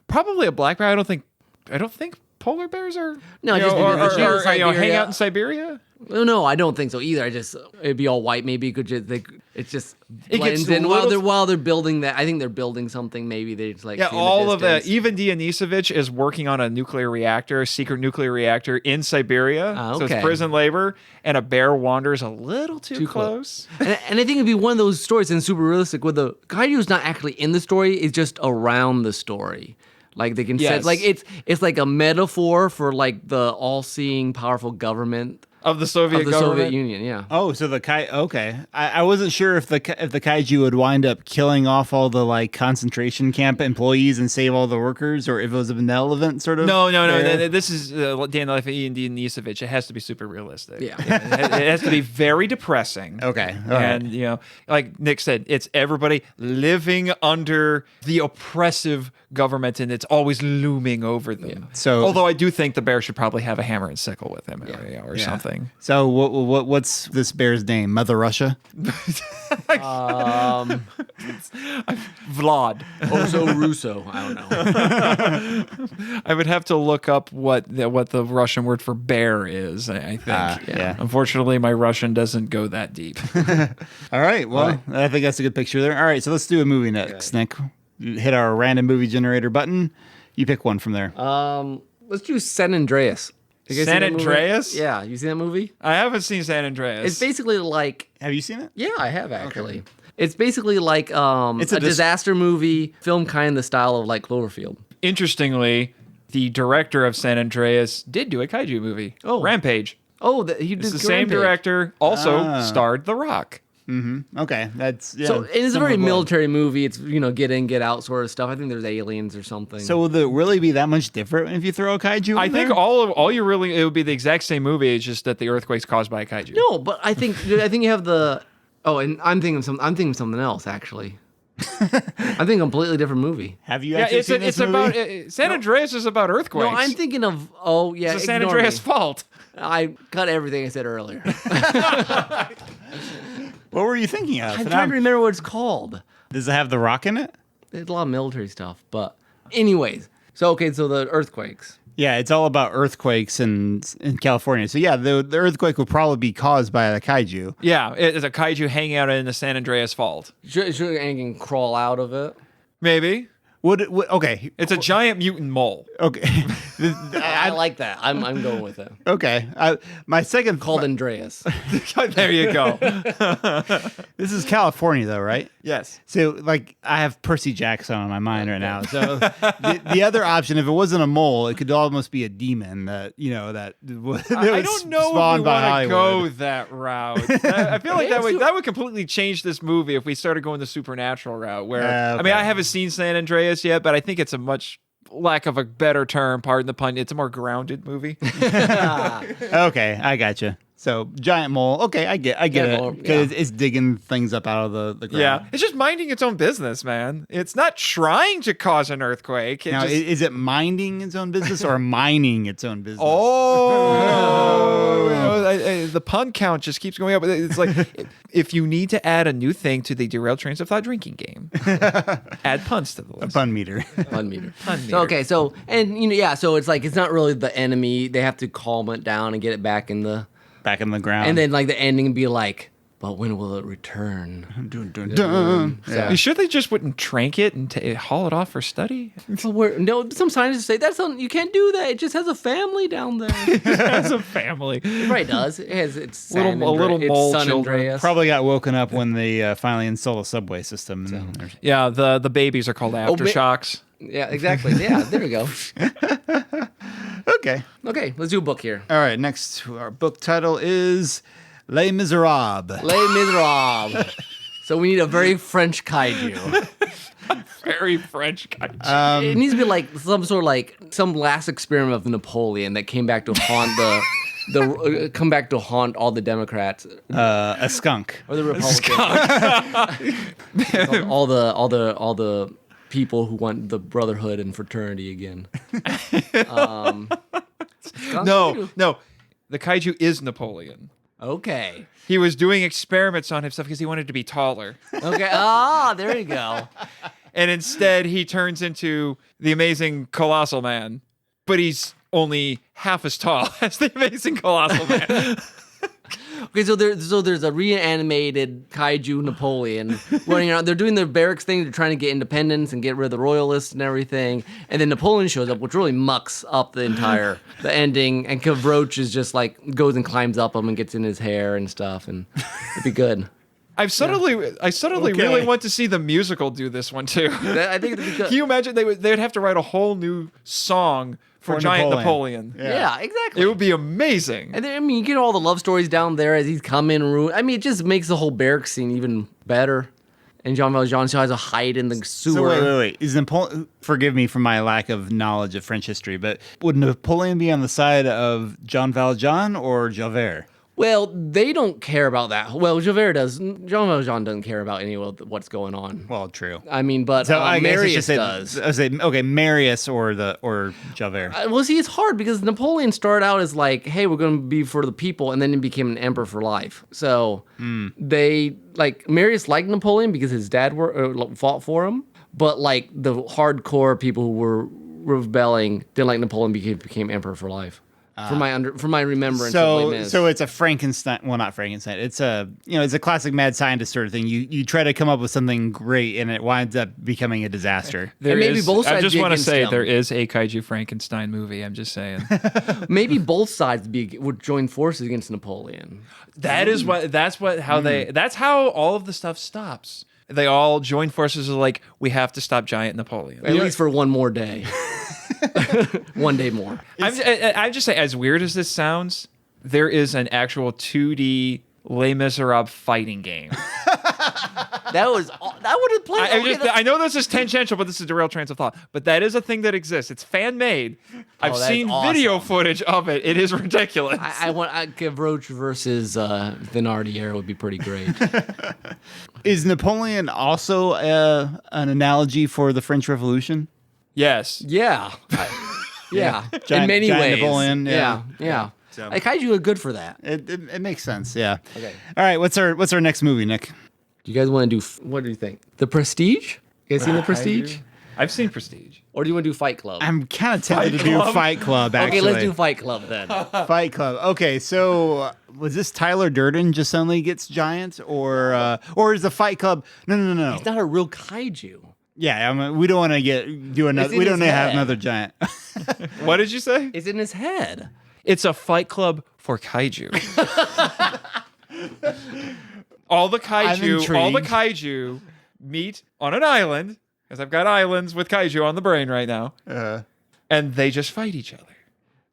Probably a black bear. I don't think polar bears are No, you just know, because they're in hang Siberia. out in Siberia. Well, no, I don't think so either. It'd be all white. Maybe it could just it just It blends gets in a while little- they're building that. I think they're building something. Maybe they just like Yeah, see in the all of that. distance. Even Dionysovich is working on a nuclear reactor, a secret nuclear reactor in Siberia. So okay. it's prison labor, and a bear wanders a little too close. And I think it'd be one of those stories and super realistic where the kaiju is not actually in the story; it's just around the story. Like they can Yes. set, like it's like a metaphor for like the all-seeing, powerful government Of the Soviet of the government. Soviet Union. Yeah. Oh, so the okay. I wasn't sure if the kaiju would wind up killing off all the like concentration camp employees and save all the workers, or if it was a benevolent sort of. No. bear. This is Dan Life of Ian Dionysovich. It has to be super realistic. Yeah. It has to be very depressing. Okay. All right. And like Nick said, it's everybody living under the oppressive government, and it's always looming over them. So- although I do think the bear should probably have a hammer and sickle with him, or Yeah. something. So what's this bear's name? Mother Russia? Vlad. Also Russo. I don't know. I would have to look up what the Russian word for bear is. I think. Yeah. Unfortunately, my Russian doesn't go that deep. All right. Well, I think that's a good picture there. All right. So let's do a movie next, Nick. You hit our random movie generator button. You pick one from there. Let's do San Andreas. You guys seen San that movie? Andreas? Yeah, you seen that movie? I haven't seen San Andreas. It's basically like Have you seen it? yeah, I have actually. It's basically like It's a a disaster movie, filmed kind of in the style of like Cloverfield. Interestingly, the director of San Andreas did do a kaiju movie. Oh. Rampage. Oh, he did It's the same Rampage. director. Also starred The Rock. Okay. That's So it's a similar very blood. military movie. It's get in, get out sort of stuff. I think there's aliens or something. So will it really be that much different if you throw a kaiju? I in think there? all you really it would be the exact same movie. It's just that the earthquake's caused by a kaiju. no, but I think you have the. Oh, and I'm thinking of something else actually. I think a completely different movie. Have you Yeah, actually it's seen this about movie? San Andreas is about earthquakes. No, I'm thinking of it's the San ignore Andreas me. fault. I cut everything I said earlier. What were you thinking of? I'm And trying to remember what it's called. Does it have The Rock in it? There's a lot of military stuff, but anyways. So the earthquakes. Yeah, it's all about earthquakes in California. So yeah, the earthquake would probably be caused by a kaiju. Yeah, it's a kaiju hanging out in the San Andreas Fault. Should anything crawl out of it? Maybe. Okay. It's a giant mutant mole. Okay. I like that. I'm going with it. Okay. My second Called Andreas. There you go. This is California, though, right? Yes. So, like, I have Percy Jackson on my mind right now. So, the other option, if it wasn't a mole, it could almost be a demon that that I don't know if we spawned by want to Hollywood. go that route. I feel like that would completely change this movie if we started going the supernatural route. Where I mean, Okay. I haven't seen San Andreas yet, but I think it's a much lack of a better term, pardon the pun. It's a more grounded movie. Okay, I gotcha. So giant mole. Okay, I get it because it's digging things up out of the ground. Yeah, it's just minding its own business, man. It's not trying to cause an earthquake. Now, is it minding its own business or mining its own business? The pun count just keeps going up. It's like if you need to add a new thing to the Derailed Trains of Thought drinking game, add puns to the list. Pun meter. Pun meter. Pun meter. So, okay, so so it's like it's not really the enemy. They have to calm it down and get it back in the ground. and then like the ending would be like, but when will it return? Dun, dun, dun. So- You sure they just wouldn't trank it and haul it off for study? No, some scientists say you can't do that. It just has a family down there. As a family. It probably does. It has its A little its mole son children. Andreas. Probably got woken up when they finally installed a subway system. Yeah, the babies are called aftershocks. Yeah, exactly. Yeah, there we go. Okay. Okay, let's do a book here. All right. Next, our book title is Les Miserables. Les Miserables. So we need a very French kaiju. Very French kaiju. It needs to be like some last experiment of Napoleon that came back to haunt come back to haunt all the Democrats A skunk. or the Republicans. all the people who want the brotherhood and fraternity again. No. The kaiju is Napoleon. Okay. He was doing experiments on himself because he wanted to be taller. Okay. There you go. And instead, he turns into the amazing Colossal Man. But he's only half as tall as the amazing Colossal Man. Okay, so there's a reanimated kaiju Napoleon running around. They're doing their barracks thing. They're trying to get independence and get rid of the royalists and everything. And then Napoleon shows up, which really mucks up the ending. And Gavroche is just like goes and climbs up him and gets in his hair and stuff, and it'd be good. I suddenly really want to see the musical do this one too. I think it'd be good. Can you imagine they'd have to write a whole new song for Giant Napoleon? Yeah, exactly. It would be amazing. And then, you get all the love stories down there as he's coming. It just makes the whole barracks scene even better. And Jean Valjean still has a hide in the sewer. So wait. Is Napoleon? Forgive me for my lack of knowledge of French history, but would Napoleon be on the side of Jean Valjean or Javert? Well, they don't care about that. Well, Javert does. Jean Valjean doesn't care about any of what's going on. Well, true. I mean, but So I guess I should Marius say, does. I say okay, Marius or Javert. Well, see, it's hard because Napoleon started out as like, hey, we're going to be for the people, and then he became an emperor for life. So they, Marius liked Napoleon because his dad fought for him, but the hardcore people who were rebelling didn't like Napoleon because he became emperor for life. For my remembrance of Les Mis. So it's a Frankenstein. Well, not Frankenstein. It's a classic mad scientist sort of thing. You try to come up with something great, and it winds up becoming a disaster. And maybe both sides I just be want to against say him. there is a kaiju Frankenstein movie. I'm just saying. Maybe both sides would join forces against Napoleon. That's how all of the stuff stops. They all join forces. Are like, we have to stop Giant Napoleon. At least for one more day. One day more. I'm just saying, as weird as this sounds, there is an actual 2D Les Miserables fighting game. That would have played. I know this is tangential, but this is Derailed Trains of Thought. But that is a thing that exists. It's fan made. I've that's seen awesome. video footage of it. It is ridiculous. I want Gavroche versus Thénardier would be pretty great. Is Napoleon also an analogy for the French Revolution? Yes. Yeah. Yeah. In Giant many ways. Napoleon, yeah. Yeah. So Kaiju are good for that. it makes sense. Yeah. Okay. All right. What's our next movie, Nick? Do you guys want to do? What do you think? The Prestige? You guys seen The Prestige? I've seen Prestige. Or do you want to do Fight Club? I'm kind of tempted to do Fight Club. Actually, Okay, let's do Fight Club then. Fight Club. Okay, so was this Tyler Durden just suddenly gets giant, or is the Fight Club? No. It's not a real kaiju. Yeah, we don't want to do another. in We don't his want to have head. another giant. What did you say? It's in his head. It's a Fight Club for kaiju. all the kaiju meet on an island, because I've got islands with kaiju on the brain right now, and they just fight each other.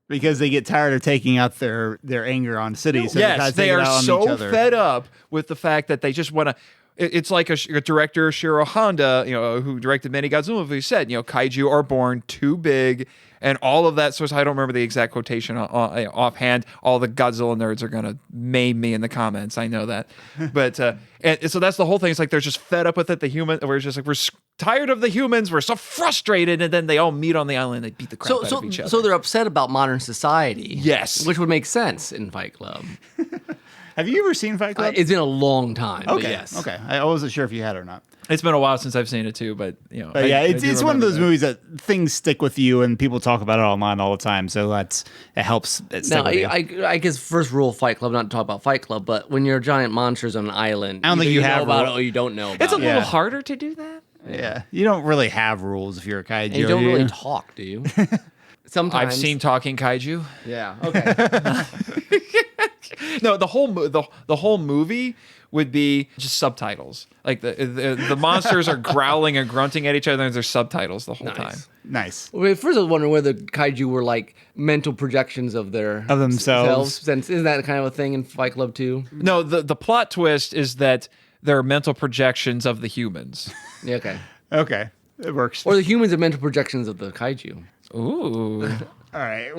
Because they get tired of taking out their anger on cities. So Yes, they are so each other. fed up with the fact that they just want to. It's like a director, Shiro Honda, who directed many Godzilla movies, said, kaiju are born too big, and all of that. So I don't remember the exact quotation offhand. All the Godzilla nerds are gonna maim me in the comments. I know that, but and so that's the whole thing. It's like they're just fed up with it. We're just like we're tired of the humans. We're so frustrated, and then they all meet on the island. And they beat the crap out of each other. So they're upset about modern society. Yes. Which would make sense in Fight Club. Have you ever seen Fight Club? It's been a long time. But Okay. yes. Okay. I wasn't sure if you had or not. It's been a while since I've seen it too, but But it's one of those movies that things stick with you, and people talk about it online all the time. So it helps. Now, I guess first rule of Fight Club, not to talk about Fight Club, but when you're giant monsters on an island, I don't think either you know have about rule- it or you don't know about It's a it. little harder to do that. Yeah, you don't really have rules if you're a kaiju. And you don't do really talk, do you? Sometimes. I've seen talking kaiju. Yeah. Okay. No, the whole movie would be just subtitles. Like the monsters are growling and grunting at each other, and there's subtitles the whole time. Nice. Well, first, I was wondering whether kaiju were like mental projections of themselves. Since isn't that kind of a thing in Fight Club too? No, the plot twist is that they're mental projections of the humans. Yeah, okay. Okay, it works. Or the humans are mental projections of the kaiju. Ooh. All right,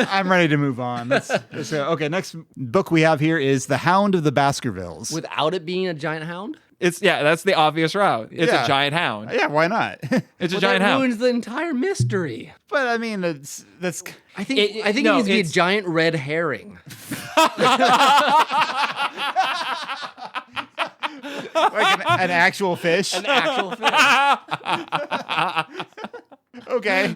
I'm ready to move on. Let's go. Okay, next book we have here is The Hound of the Baskervilles. Without it being a giant hound? That's the obvious route. It's Yeah. a giant hound. Yeah, why not? It's a Well, giant that hound. ruins the entire mystery. But I mean, that's I think It- it no, needs to be a it's- giant red herring. like an actual fish. An actual fish. Okay,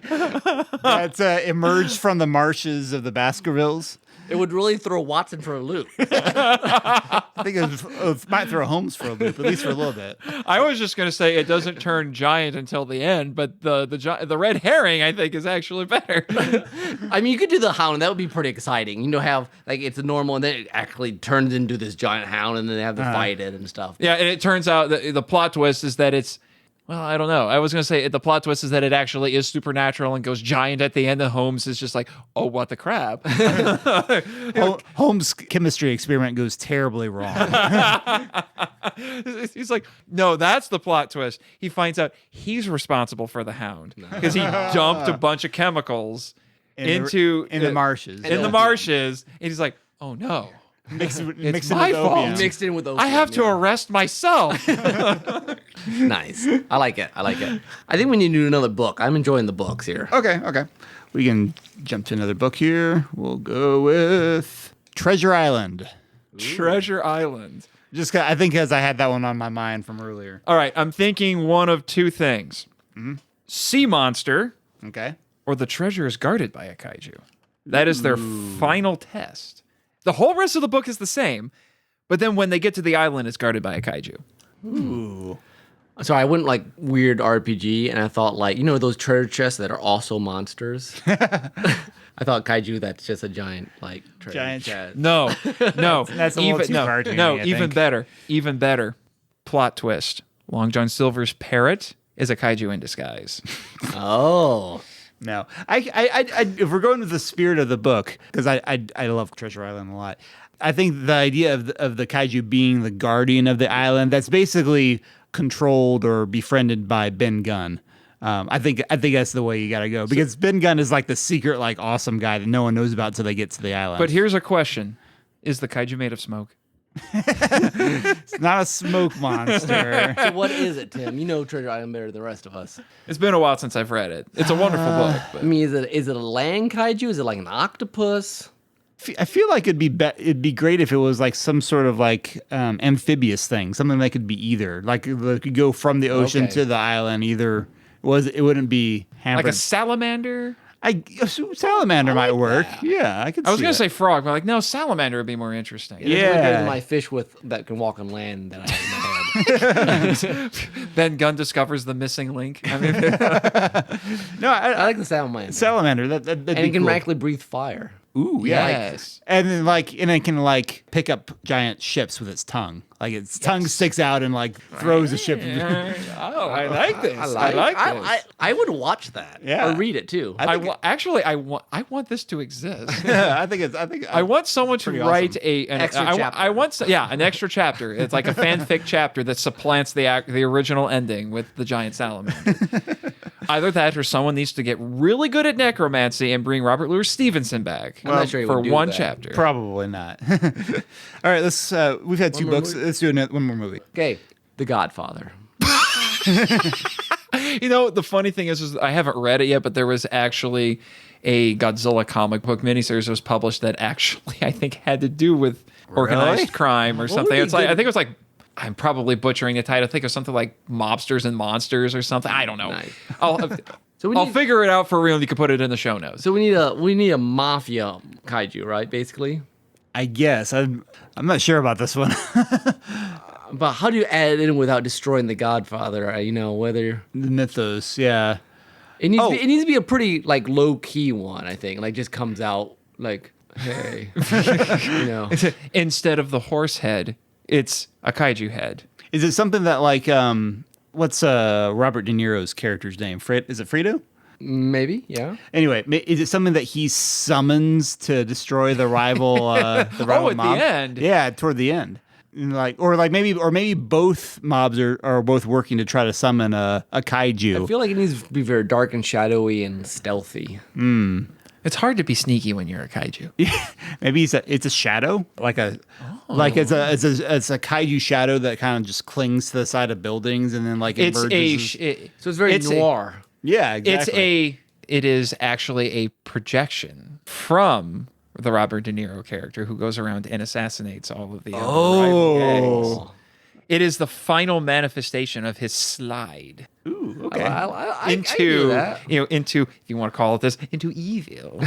that's emerged from the marshes of the Baskervilles. It would really throw Watson for a loop. I think it might throw Holmes for a loop, at least for a little bit. I was just going to say it doesn't turn giant until the end, but the red herring I think is actually better. I mean, you could do the hound. That would be pretty exciting. Have like it's a normal, and then it actually turns into this giant hound, and then they have to fight it and stuff. Yeah, and it turns out that the plot twist is that it's. Well, I don't know. I was going to say the plot twist is that it actually is supernatural and goes giant at the end. And Holmes is just like, oh, what the crap? Holmes' chemistry experiment goes terribly wrong. He's like, no, that's the plot twist. He finds out he's responsible for the hound because he dumped a bunch of chemicals into the marshes. In the marshes. And he's like, oh, no. Mix It's it my with fault. opium. Mixed in with those. I have to arrest myself. Nice. I like it. I think we need to do another book. I'm enjoying the books here. Okay. We can jump to another book here. We'll go with Treasure Island. Treasure Island. I think because I had that one on my mind from earlier. All right, I'm thinking one of two things. Sea monster Okay. or the treasure is guarded by a kaiju. That is their final test. The whole rest of the book is the same, but then when they get to the island, it's guarded by a kaiju. Ooh. So I went like weird RPG, and I thought like those treasure chests that are also monsters. I thought kaiju that's just a giant like treasure Giant chest. No. That's a little too cartoony, I even think. Even better. Plot twist. Long John Silver's parrot is a kaiju in disguise. Oh. No, I if we're going with the spirit of the book, because I love Treasure Island a lot. I think the idea of the kaiju being the guardian of the island, that's basically controlled or befriended by Ben Gunn. I think that's the way you got to go, because Ben Gunn is like the secret, like awesome guy that no one knows about until they get to the island. But here's a question. Is the kaiju made of smoke? It's not a smoke monster. So what is it, Tim? You know Treasure Island better than the rest of us. It's been a while since I've read it. It's a wonderful book. I But mean, is it a land kaiju? Is it like an octopus? I feel like it'd be great if it was like some sort of like amphibious thing, something that could be either like it could go from the ocean to the island. Either it wouldn't be hampered. Like a salamander. Salamander might work. that. Yeah, I I was gonna say frog, but like no, salamander would be more interesting. It's way better than my fish that can walk on land that I have in my head. Ben Gunn discovers the missing link. I mean, No, I like the salamander. salamander. That'd and be it can cool. actually breathe fire. Ooh, yeah. yes. And then it can like pick up giant ships with its tongue. Like its tongue sticks out and like throws a ship. Oh, I like this. I like this. I would watch that. Yeah. Or read it too. I want this to exist. I want someone to write awesome. an Extra chapter. an extra chapter. It's like a fanfic chapter that supplants the original ending with the giant salamander. Either that, or someone needs to get really good at necromancy and bring Robert Louis Stevenson back I'm not sure he for would do one that. chapter. Probably not. All right, let's. We've had 2 more books. movie? Let's do one more movie. Okay, The Godfather. You know, the funny thing is I haven't read it yet, but there was actually a Godzilla comic book miniseries that was published that actually I think had to do with organized Really? crime or would something. be It's like good- I think it was like I'm probably butchering the title. I think it was something like Mobsters and Monsters or something. I don't know. Nice. I'll we need, figure it out for real and you can put it in the show notes. So we need a mafia kaiju, right? Basically. I guess I'm not sure about this one. But how do you add it in without destroying the Godfather? You know, whether The mythos, yeah. it needs to be a pretty like low key one. I think like just comes out like, hey, you know. Instead of the horse head, it's a kaiju head. Is it something that like what's Robert De Niro's character's name? Is it Frito? Maybe, yeah. Anyway, is it something that he summons to destroy the rival? The rival at the mob? end. Yeah, toward the end. And maybe both mobs are both working to try to summon a kaiju. I feel like it needs to be very dark and shadowy and stealthy. It's hard to be sneaky when you're a kaiju. Maybe it's a shadow, like it's a kaiju shadow that kind of just clings to the side of buildings and then like It's emerges. So it's very noir. Yeah, exactly. It is actually a projection from the Robert De Niro character who goes around and assassinates all of the other rival gangs. It is the final manifestation of his slide Ooh, okay. I do into that. into if you want to call it this, into evil.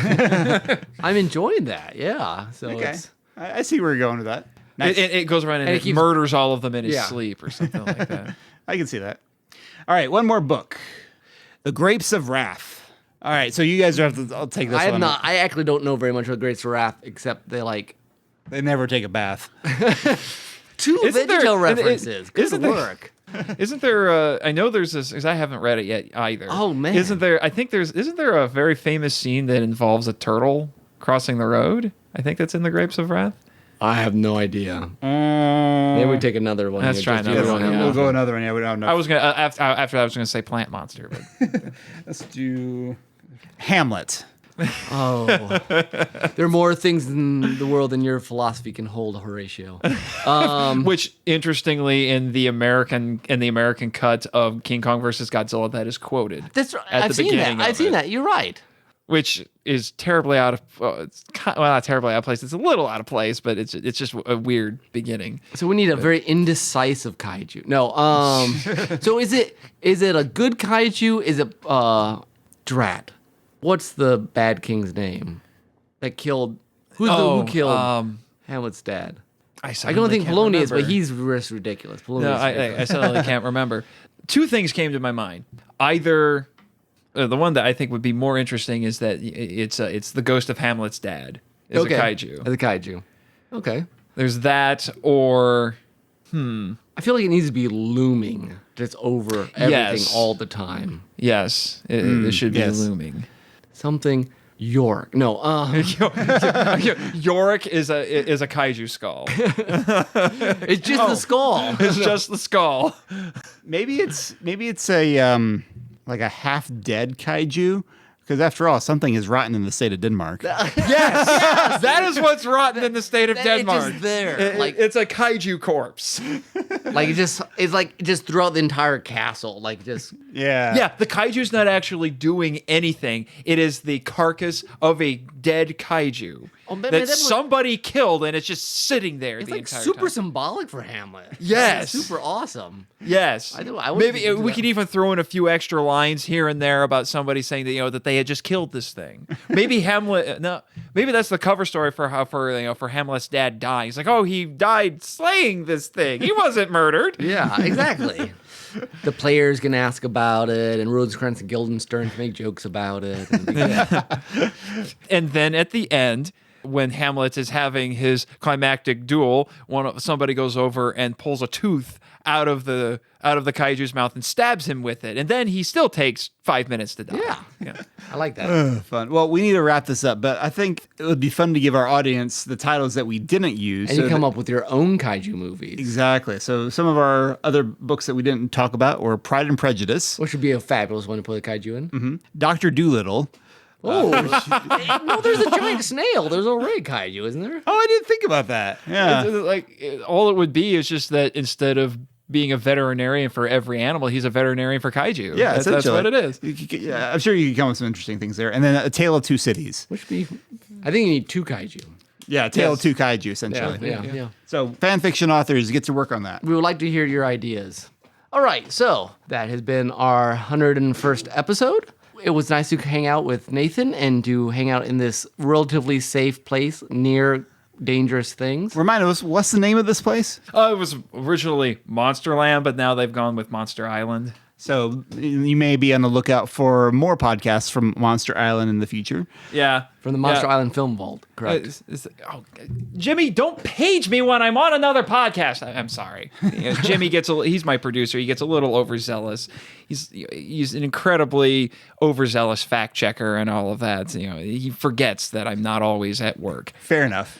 I'm enjoying that. Yeah. So Okay. it's I see where you're going with that. Nice. It goes around and And it it keeps- murders all of them in his Yeah. sleep or something like that. I can see that. All right, one more book. The Grapes of Wrath. All right, so you guys have to. I'll take this I have one. not. I actually don't know very much about Great Wrath, except they like They never take a bath. 2 Isn't there- VeggieTale and it- references. Good isn't there- work. Isn't there? I know there's this because I haven't read it yet either. Oh, man. Isn't there? I think isn't there a very famous scene that involves a turtle crossing the road? I think that's in the Grapes of Wrath. I have no idea. Maybe we take another one. Let's here, try just another do one, it. yeah. We'll go another one. Yeah, we don't know. I was gonna after that I was gonna say Plant Monster, but Let's do Hamlet. Oh, there are more things in the world than your philosophy can hold, Horatio. which interestingly in the American cut of King Kong versus Godzilla that is quoted. That's right. At the I've seen that. beginning I've of seen it. that. You're right. Which is terribly out of not terribly out of place. It's a little out of place, but it's just a weird beginning. So we need a very indecisive kaiju. No. So is it a good kaiju? Is it Drat? What's the bad king's name that killed? Who killed Hamlet's dad? I don't think Polonius, but he's just ridiculous. Polonius. No, I suddenly can't remember. 2 things came to my mind. Either the one that I think would be more interesting is that it's the ghost of Hamlet's dad is a kaiju. As a kaiju. Okay. There's that, or I feel like it needs to be looming just over everything Yes. all the time. yes, it should be yes. looming. Something York. No. Yorick is a kaiju skull. It's just the skull. It's just the skull. Maybe it's a like a half dead kaiju. Because after all, something is rotten in the state of Denmark. Yes, that is what's rotten in the state of It's Denmark. just there. Like It's a kaiju corpse. Like it's like just throughout the entire castle, like just Yeah, the kaiju's not actually doing anything. It is the carcass of a dead kaiju that somebody killed, and it's just sitting there it's the like entire super time. symbolic for Hamlet. Yes. It's super awesome. Yes. I would Maybe do we that. could even throw in a few extra lines here and there about somebody saying that that they had just killed this thing. Maybe Hamlet. No, maybe that's the cover story for Hamlet's dad dying. He's like, oh, he died slaying this thing. He wasn't murdered. Yeah, exactly. The players can ask about it, and Rosencrantz and Guildenstern can make jokes about it. And then at the end, when Hamlet is having his climactic duel, somebody goes over and pulls a tooth out of the kaiju's mouth and stabs him with it, and then he still takes 5 minutes to die. Yeah. I like that. Fun. Well, we need to wrap this up, but I think it would be fun to give our audience the titles that we didn't use. And you come up with your own kaiju movies. Exactly. So some of our other books that we didn't talk about were Pride and Prejudice, Which would be a fabulous one to put a kaiju in. Dr. Dolittle. Oh, no, there's a giant snail. There's a red kaiju, isn't there? Oh, I didn't think about that. Yeah. All it would be is just that instead of being a veterinarian for every animal, he's a veterinarian for kaiju. Yeah, that's what it is. Yeah, I'm sure you could come up with some interesting things there. And then A Tale of Two Cities. Which would be, I think you need two kaiju. Yeah, A Tale of Two Kaiju, essentially. Yeah. So fan fiction authors get to work on that. We would like to hear your ideas. All right, so that has been our 101st episode. It was nice to hang out with Nathan and to hang out in this relatively safe place near dangerous things. Remind us, what's the name of this place? It was originally Monsterland, but now they've gone with Monster Island. So you may be on the lookout for more podcasts from Monster Island in the future. Yeah. From the Monster Island Film Vault, correct? Jimmy, don't page me when I'm on another podcast. I'm sorry. Jimmy he's my producer. He gets a little overzealous. He's an incredibly overzealous fact checker and all of that. He forgets that I'm not always at work. Fair enough.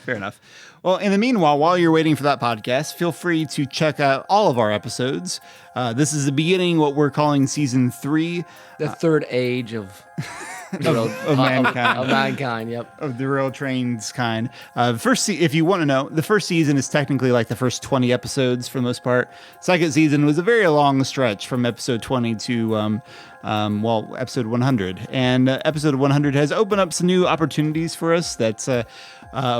Well, in the meanwhile, while you're waiting for that podcast, feel free to check out all of our episodes. This is the beginning, what we're calling season 3. The third age of mankind. Of mankind, yep. Of the Derailed Trains kind. If you want to know, the first season is technically like the first 20 episodes for the most part. Second season was a very long stretch from episode 20 to episode 100. And episode 100 has opened up some new opportunities for us that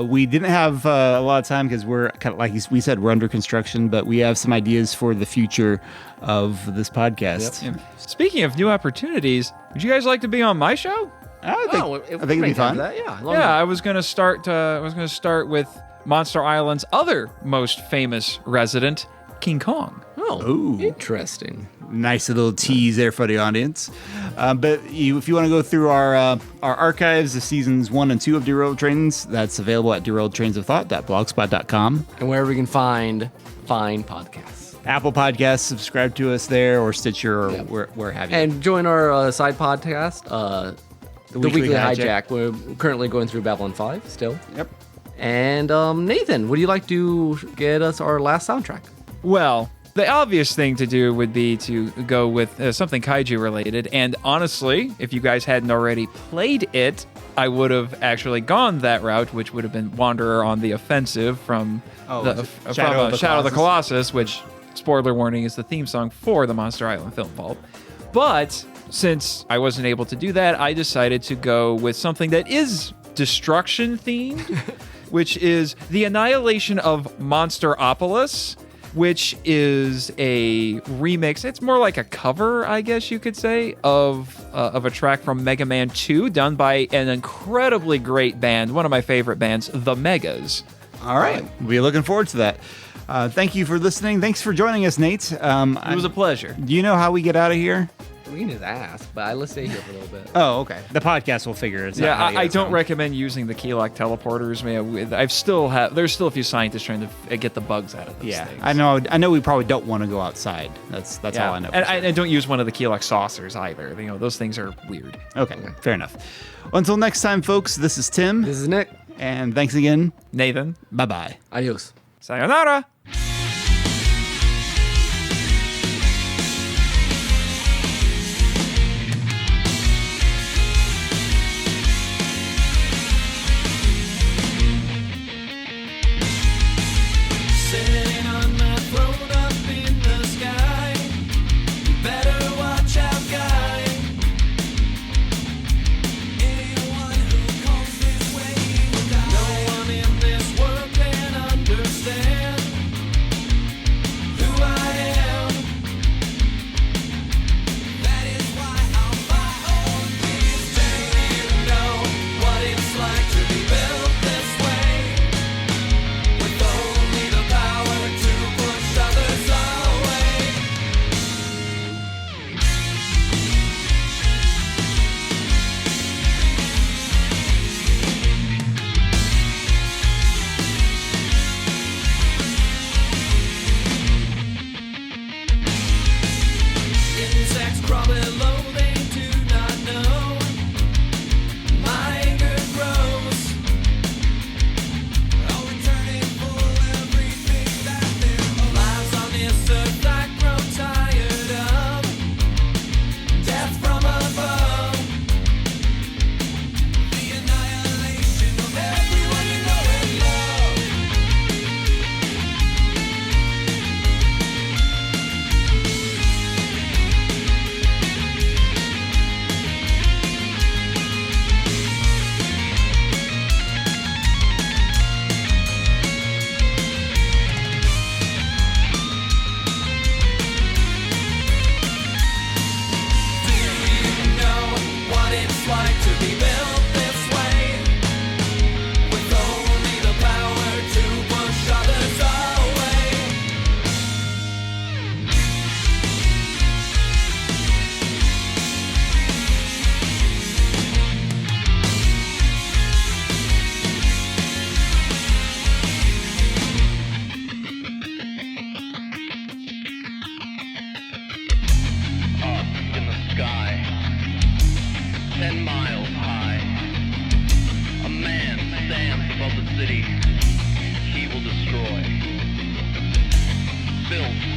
we didn't have a lot of time because we're kind of, like we said, we're under construction, but we have some ideas for the future of this podcast. Yep. Speaking of new opportunities, would you guys like to be on my show? I think it'd be fun. I was going to start with Monster Island's other most famous resident, King Kong. Oh, interesting. Nice little tease there for the audience. But if you want to go through our archives of seasons 1 and 2 of Derailed Trains, that's available at derailedtrainsofthought.blogspot.com. And wherever you can find fine podcasts. Apple Podcasts, subscribe to us there, or Stitcher, or where have you. And join our side podcast, The Weekly Hijack. We're currently going through Babylon 5 still. Yep. And Nathan, would you like to get us our last soundtrack? Well, the obvious thing to do would be to go with something kaiju related. And honestly, if you guys hadn't already played it, I would have actually gone that route, which would have been Wanderer on the Offensive from Shadow of the Colossus, which, spoiler warning, is the theme song for the Monster Island Film Vault. But since I wasn't able to do that, I decided to go with something that is destruction themed, which is the annihilation of Monsteropolis, which is a remix. It's more like a cover, I guess you could say, of a track from Mega Man 2 done by an incredibly great band, one of my favorite bands, The Megas. All right. We'll be looking forward to that. Thank you for listening. Thanks for joining us, Nate. It was a pleasure. Do you know how we get out of here? We can just ask, but let's stay here for a little bit. Oh, okay. The podcast will figure it out. Yeah, I don't recommend using the Keylog teleporters, man. There's still a few scientists trying to get the bugs out of those things. I know we probably don't want to go outside. That's all I know. And I don't use one of the Keylog saucers either. Those things are weird. Okay, fair enough. Well, until next time, folks, this is Tim. This is Nick. And thanks again. Nathan. Bye-bye. Adios. Sayonara. Sitting on my throne up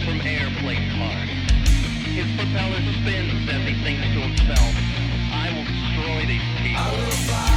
from airplane parts. His propeller spins as he thinks to himself, I will destroy these people.